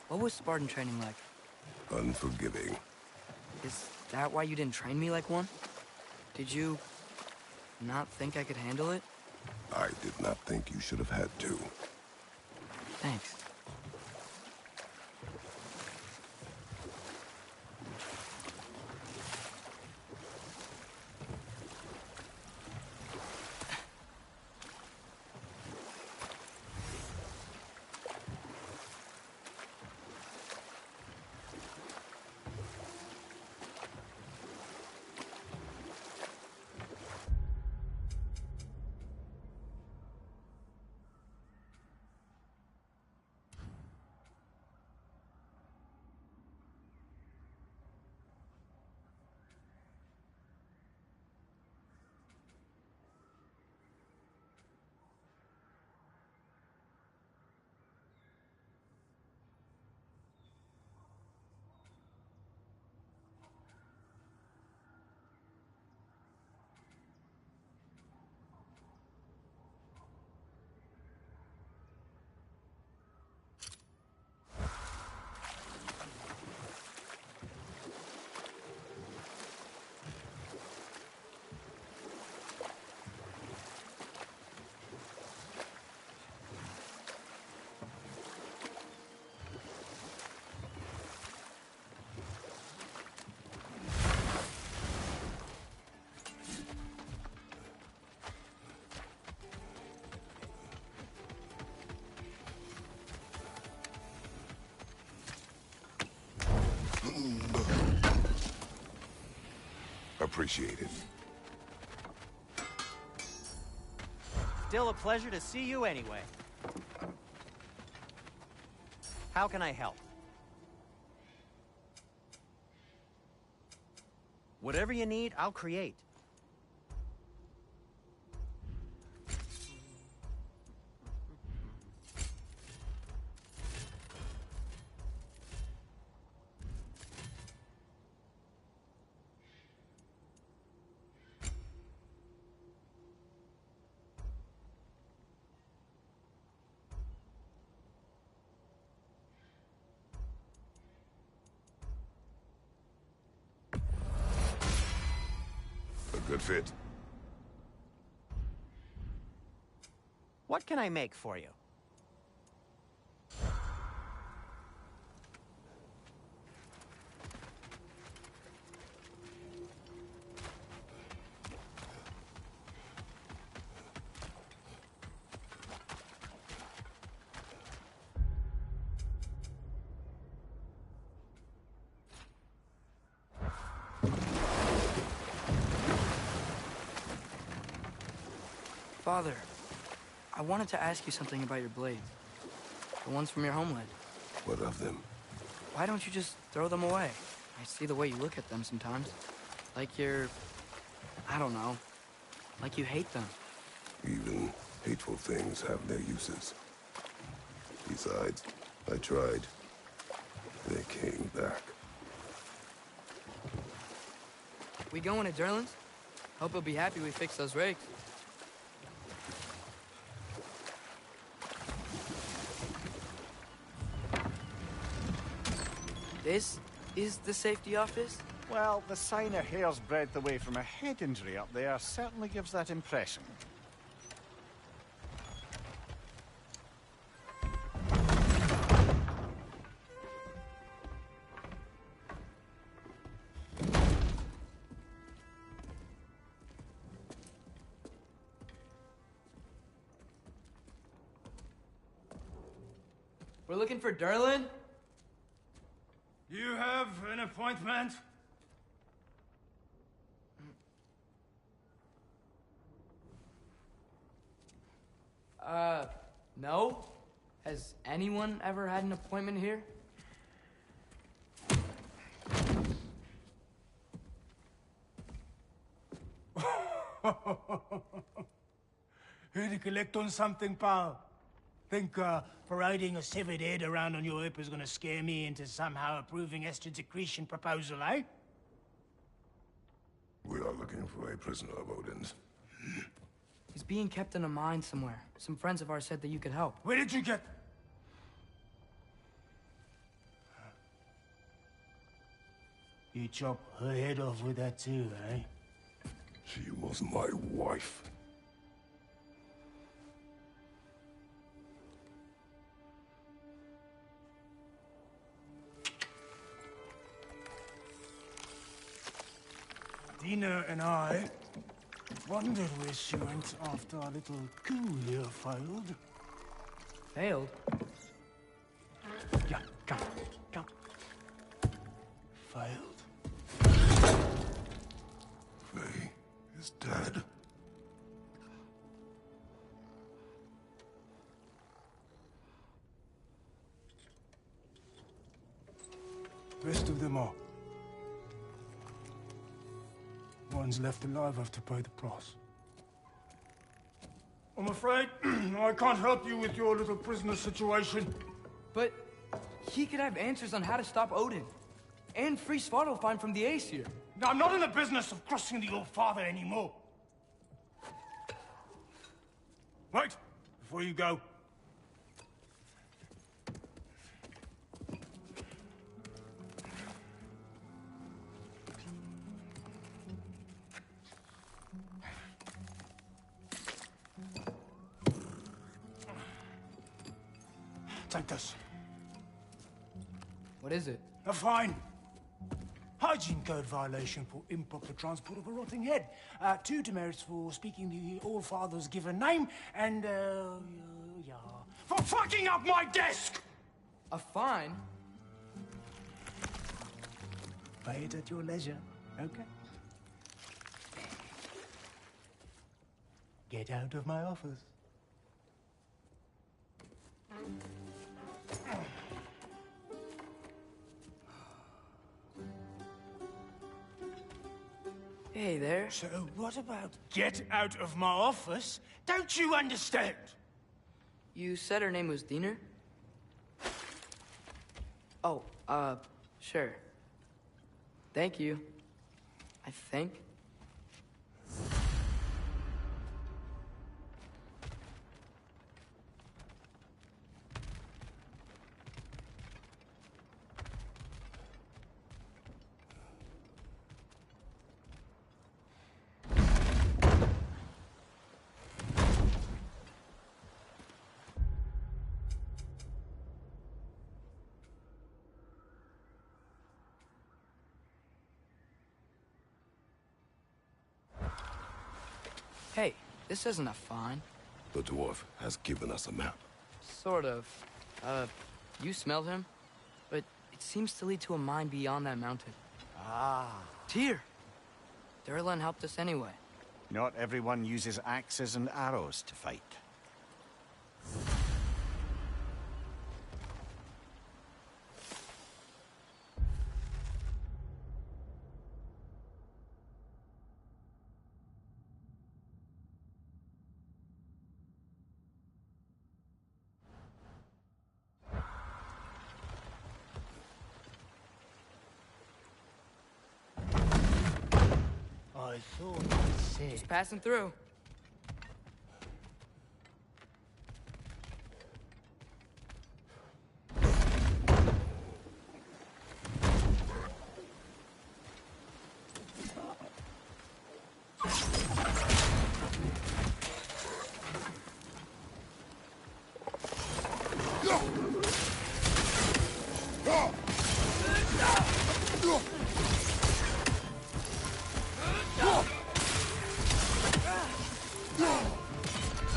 what was Spartan training like? Unforgiving. Is that why you didn't train me like one? Did you not think I could handle it? I did not think you should have had to. Thanks. Appreciate it. Still a pleasure to see you anyway. How can I help? Whatever you need, I'll create. Good fit. What can I make for you? Father, I wanted to ask you something about your blades. The ones from your homeland. What of them? Why don't you just throw them away? I see the way you look at them sometimes. Like you're... I don't know. Like you hate them. Even hateful things have their uses. Besides, I tried. They came back. We going to Durlin's? Hope he'll be happy we fixed those rakes. This is the safety office? Well, the sign a hair's breadth away from a head injury up there certainly gives that impression. We're looking for Durlin? You have an appointment? No? Has anyone ever had an appointment here? Here to collect on something, pal? Think, parading a severed head around on your hip is gonna scare me into somehow approving Esther's accretion proposal, eh? We are looking for a prisoner of Odin's. He's being kept in a mine somewhere. Some friends of ours said that you could help. Where did you get... You chop her head off with that too, eh? She was my wife. Dina and I wondered where she went after our little coup here failed. Failed? Yeah, come, come. Failed. Faye is dead. Rest of them are. One's left alive have to pay the price. I'm afraid I can't help you with your little prisoner situation. But he could have answers on how to stop Odin. And free Svartalfheim from the Aesir. I'm not in the business of crossing the old father anymore. Right, before you go. Take this. What is it? A fine. Hygiene code violation for improper transport of a rotting head. 2 demerits for speaking the All-Father's given name, and, yeah. For fucking up my desk! A fine? Pay it at your leisure, okay? Get out of my office. Hey there. So what about get out of my office? Don't you understand? You said her name was Diener? Oh, sure. Thank you. I think. Hey, this isn't a fine. The dwarf has given us a map. Sort of. You smelled him? But it seems to lead to a mine beyond that mountain. Ah. Tyr! Durlan helped us anyway. Not everyone uses axes and arrows to fight. I thought it said... Just passing through.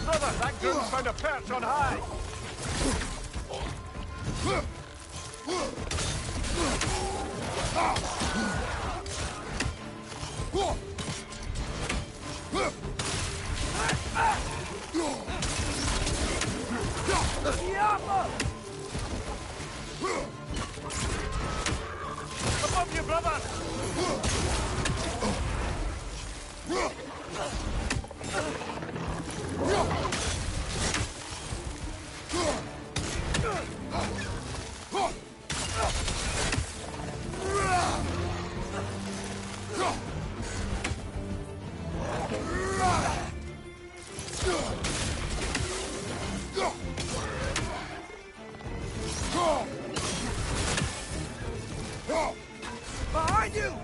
Brother, that goon's found a perch on high! Above you, brother! Behind you!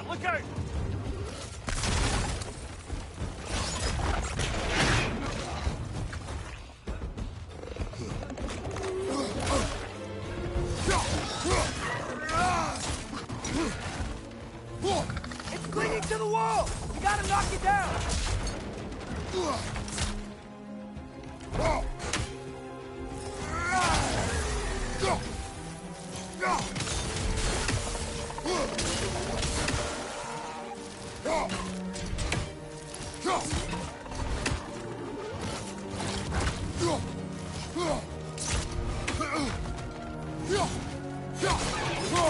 Look out! It's clinging to the wall! You gotta knock it down!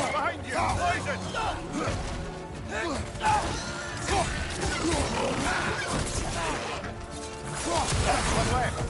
Behind you! Poison! One left.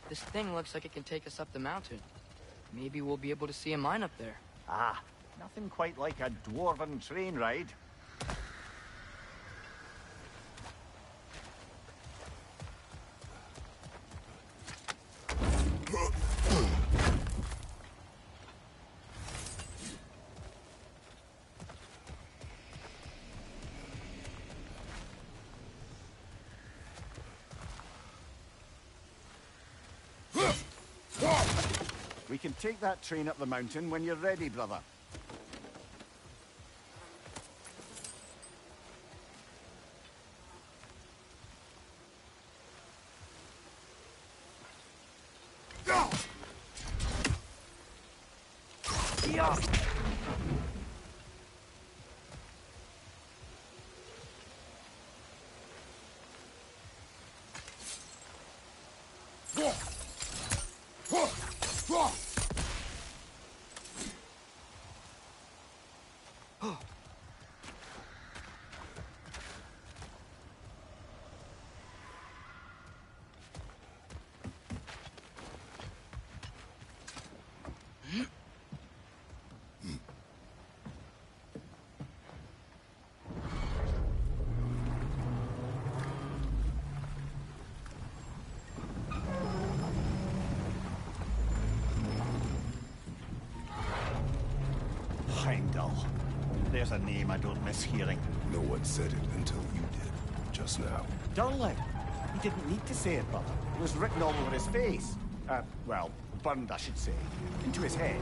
This thing looks like it can take us up the mountain. Maybe we'll be able to see a mine up there. Ah, nothing quite like a dwarven train ride. We can take that train up the mountain when you're ready, brother. Heimdall. There's a name I don't miss hearing. No one said it until you did, just now. Durlin. He didn't need to say it, brother. It was written all over his face. Well, burned, I should say. Into his head.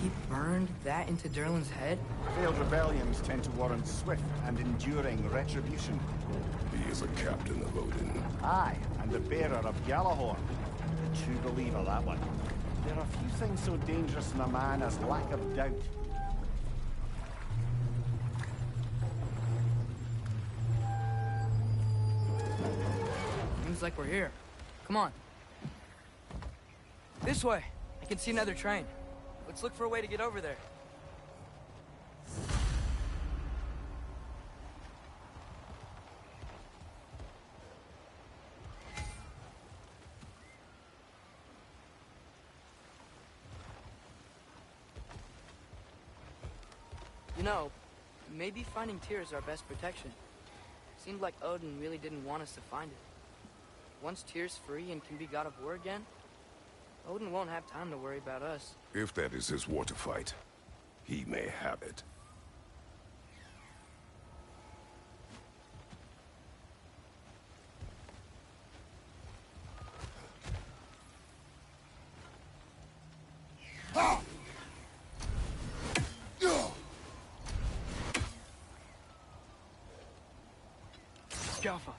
He burned that into Durlin's head? Failed rebellions tend to warrant swift and enduring retribution. He is a captain of Odin. Aye, and the bearer of Gjallarhorn. A true believer, that one. There are few things so dangerous in a man as lack of doubt. Seems like we're here. Come on. This way. I can see another train. Let's look for a way to get over there. You know, maybe finding Tyr is our best protection. Seemed like Odin really didn't want us to find it. Once Tyr's free and can be god of war again, Odin won't have time to worry about us. If that is his war to fight, he may have it. Jaffa.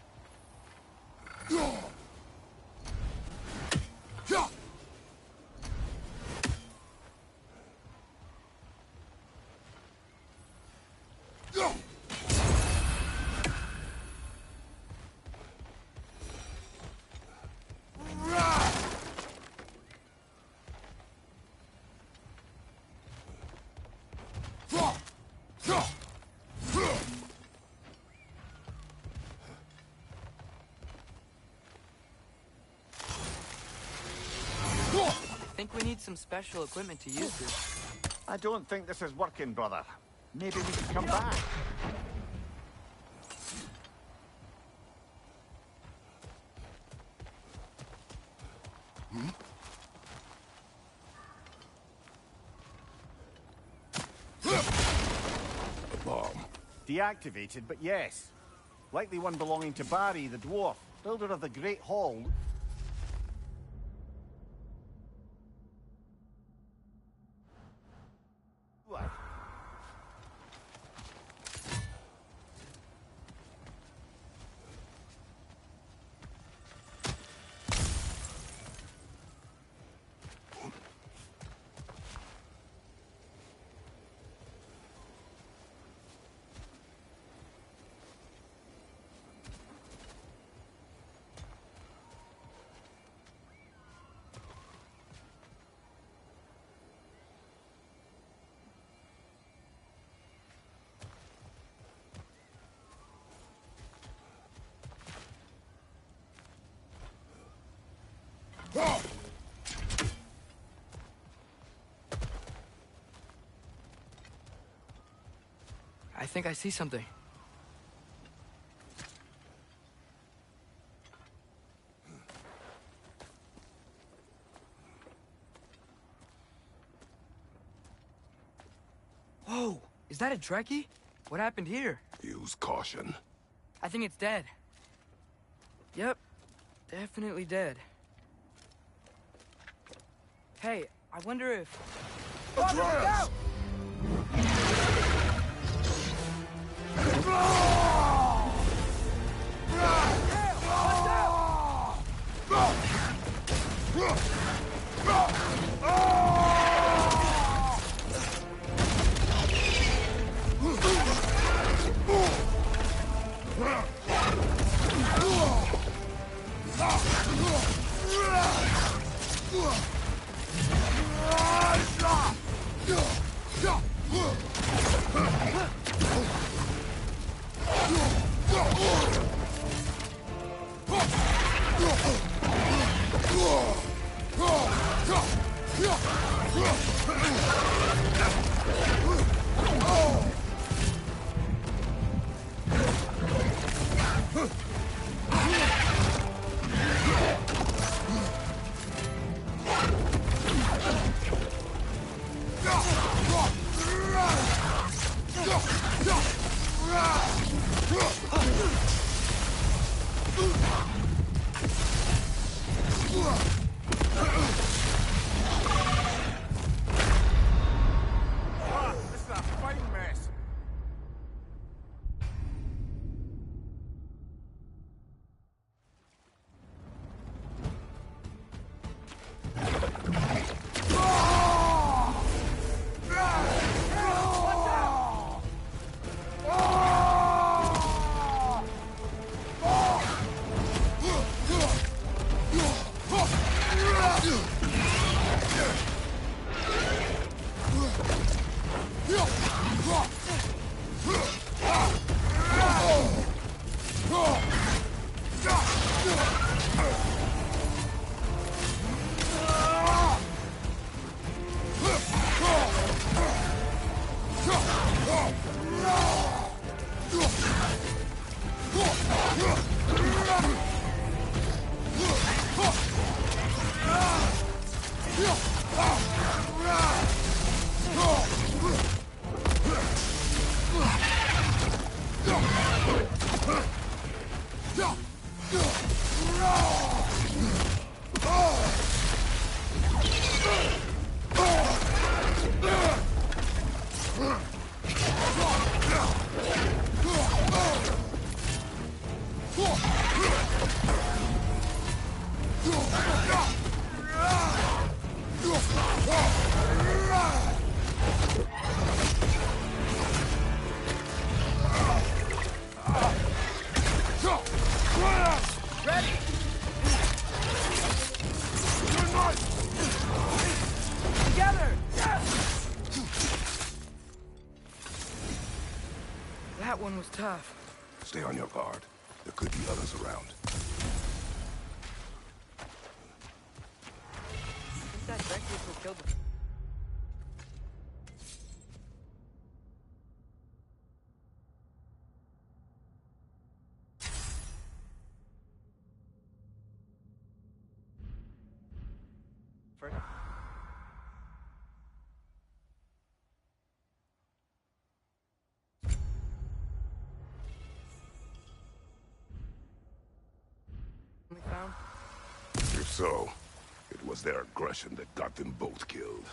I think we need some special equipment to use this. I don't think this is working, brother. Maybe we can come back. A bomb. Deactivated, but yes. Likely one belonging to Barry, the dwarf, builder of the Great Hall. I think I see something. Whoa! Is that a Trekkie? What happened here? Use caution. I think it's dead. Yep. Definitely dead. Hey, I wonder if... Atreus! This is a fighting mess. That one was tough. Stay on your guard. There could be others around. I think that Vectors will kill the... First... we found? If so, it was their aggression that got them both killed.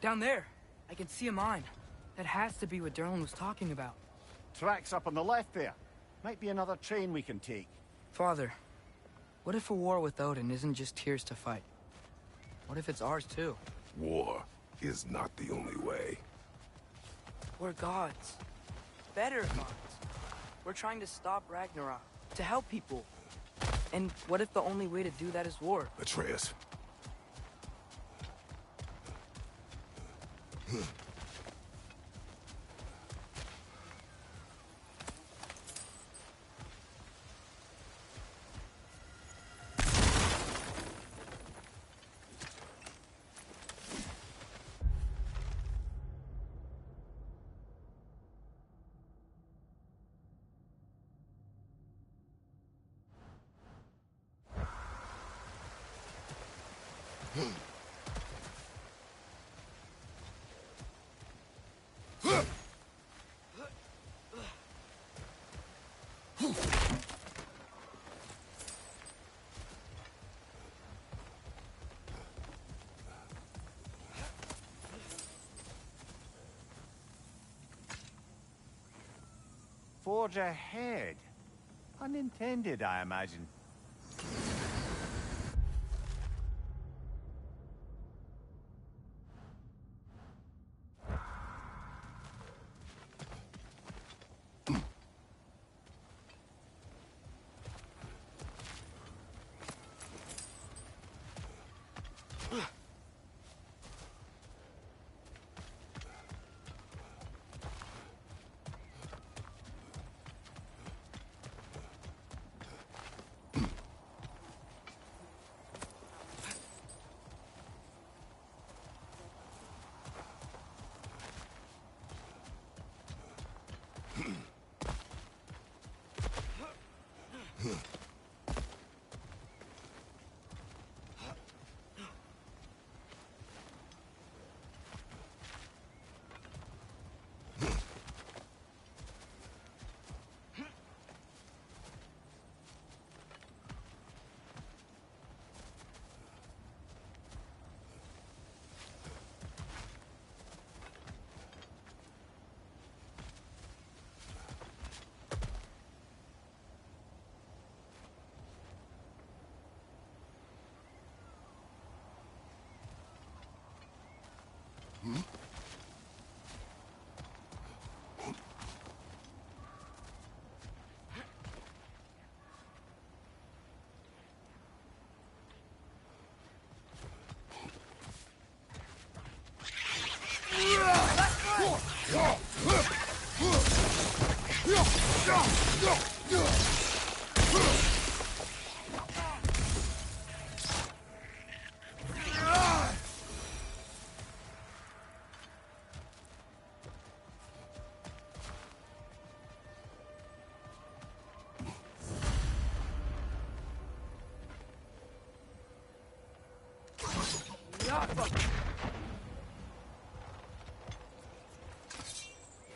Down there! I can see a mine. That has to be what Derlin was talking about. Tracks up on the left there. Might be another train we can take. Father, what if a war with Odin isn't just Tyr's to fight? What if it's ours too? War is not the only way. We're gods. Better gods. We're trying to stop Ragnarok. To help people. And what if the only way to do that is war? Atreus. Forge ahead. Unintended, I imagine.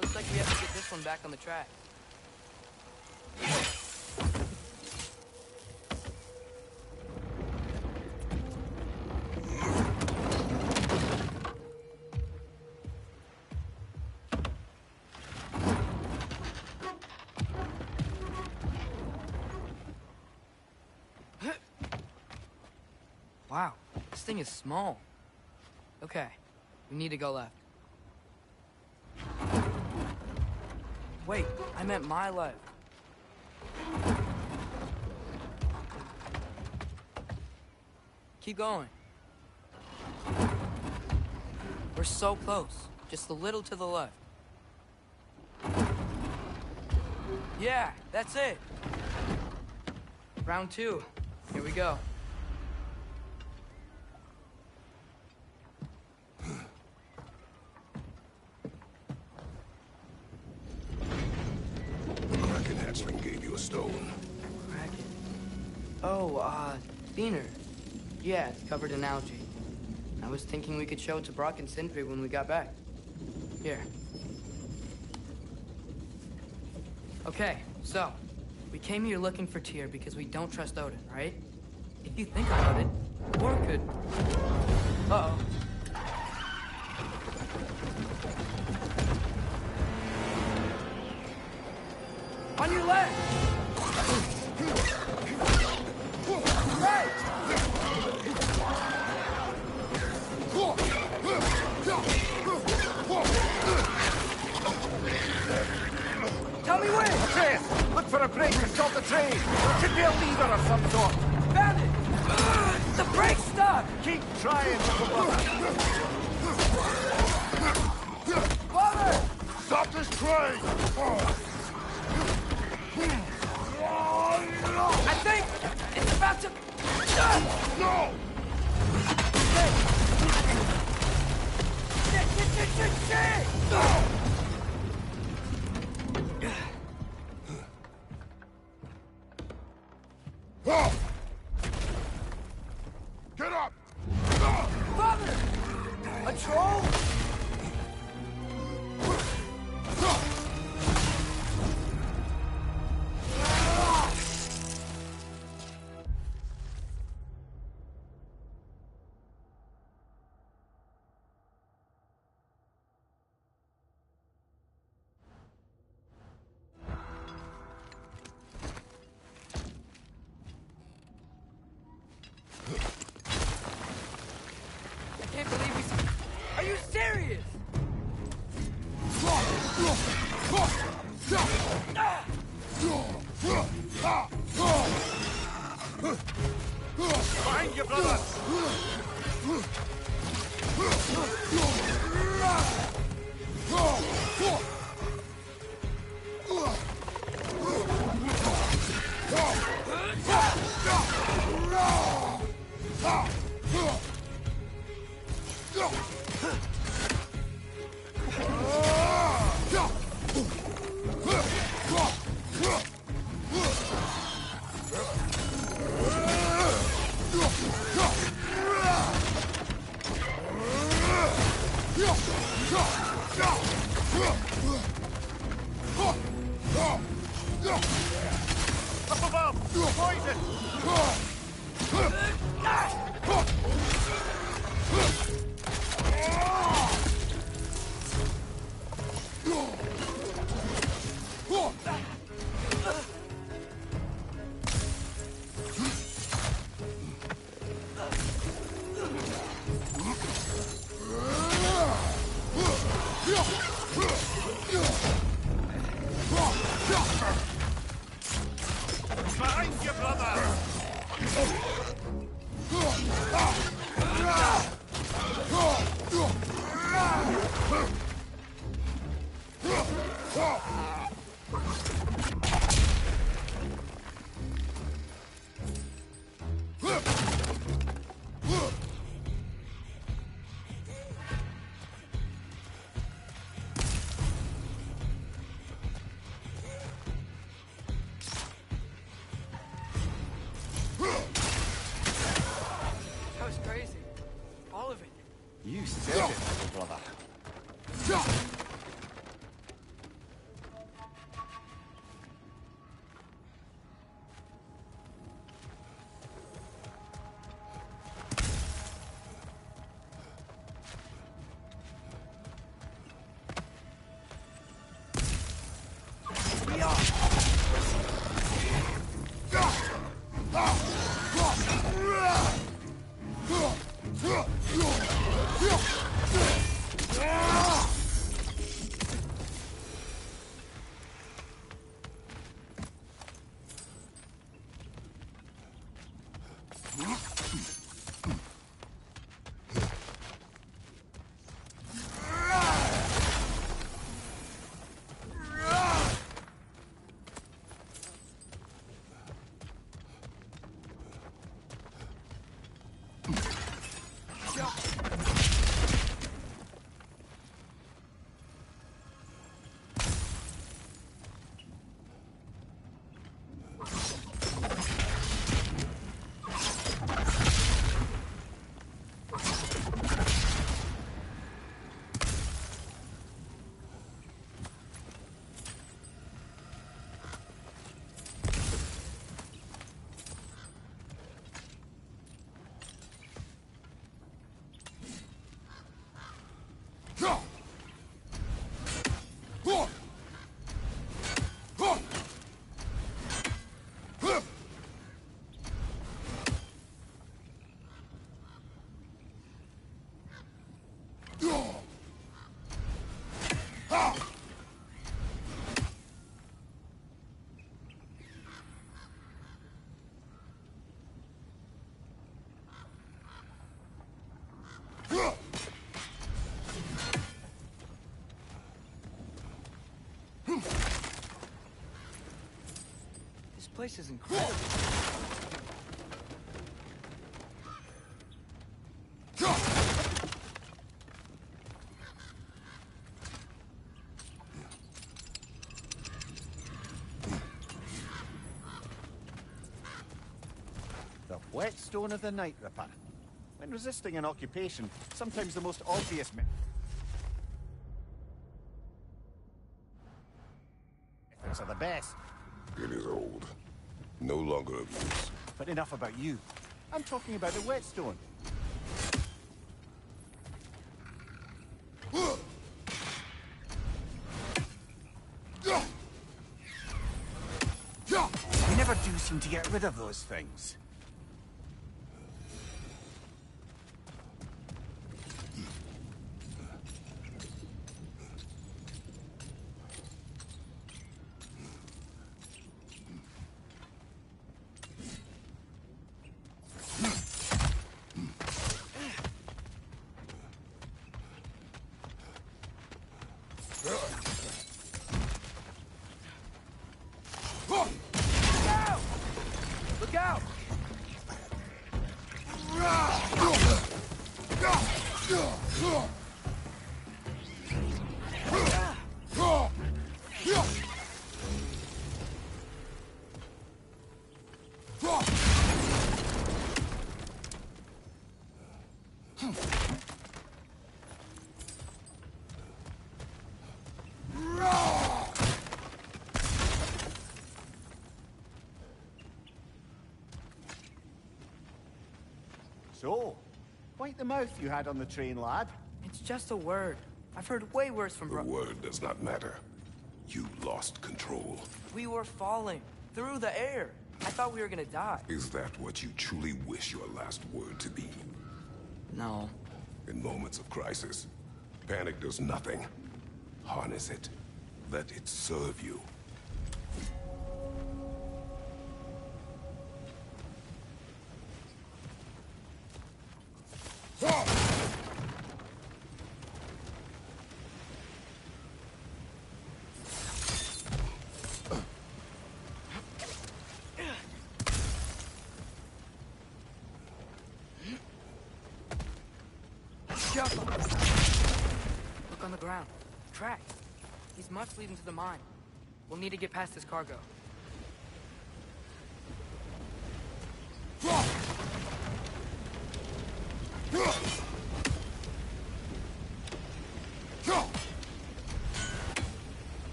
Looks like we have to get this one back on the track. Wow, this thing is small. Okay, we need to go left. Wait, I meant my left. Keep going. We're so close. Just a little to the left. Yeah, that's it. Round 2. Here we go. Kraken hatchling gave you a stone. Kraken. Oh, Diener. Yeah, it's covered in algae. I was thinking we could show it to Brock and Sindri when we got back. Here. Okay, so, we came here looking for Tyr because we don't trust Odin, right? If you think about it, War could... Uh-oh. On your left! Right! Tell me when! Atreus, look for a break and stop the train. There could be a lever of some sort. Found it! The brake stuck! Keep trying, little brother. Father! Stop this train! I think it's about to... No! Shit! Oh! Get up! Father! A troll? I can't believe we... Are you serious? Behind you, brother. Up above! Poison! Behind you, brother! That was crazy. All of it. You said it, little brother. This place is incredible. The whetstone of the Night Ripper. When resisting an occupation, sometimes the most obvious methods are the best. It is old. No longer of use. But enough about you. I'm talking about the whetstone. You never do seem to get rid of those things. Look out! So, quite the mouth you had on the train, lad. It's just a word. I've heard way worse from The word does not matter. You lost control. We were falling through the air. I thought we were gonna die. Is that what you truly wish your last word to be? No. In moments of crisis, panic does nothing. Harness it. Let it serve you. Look on the ground. Tracks. These must lead into the mine. We'll need to get past this cargo.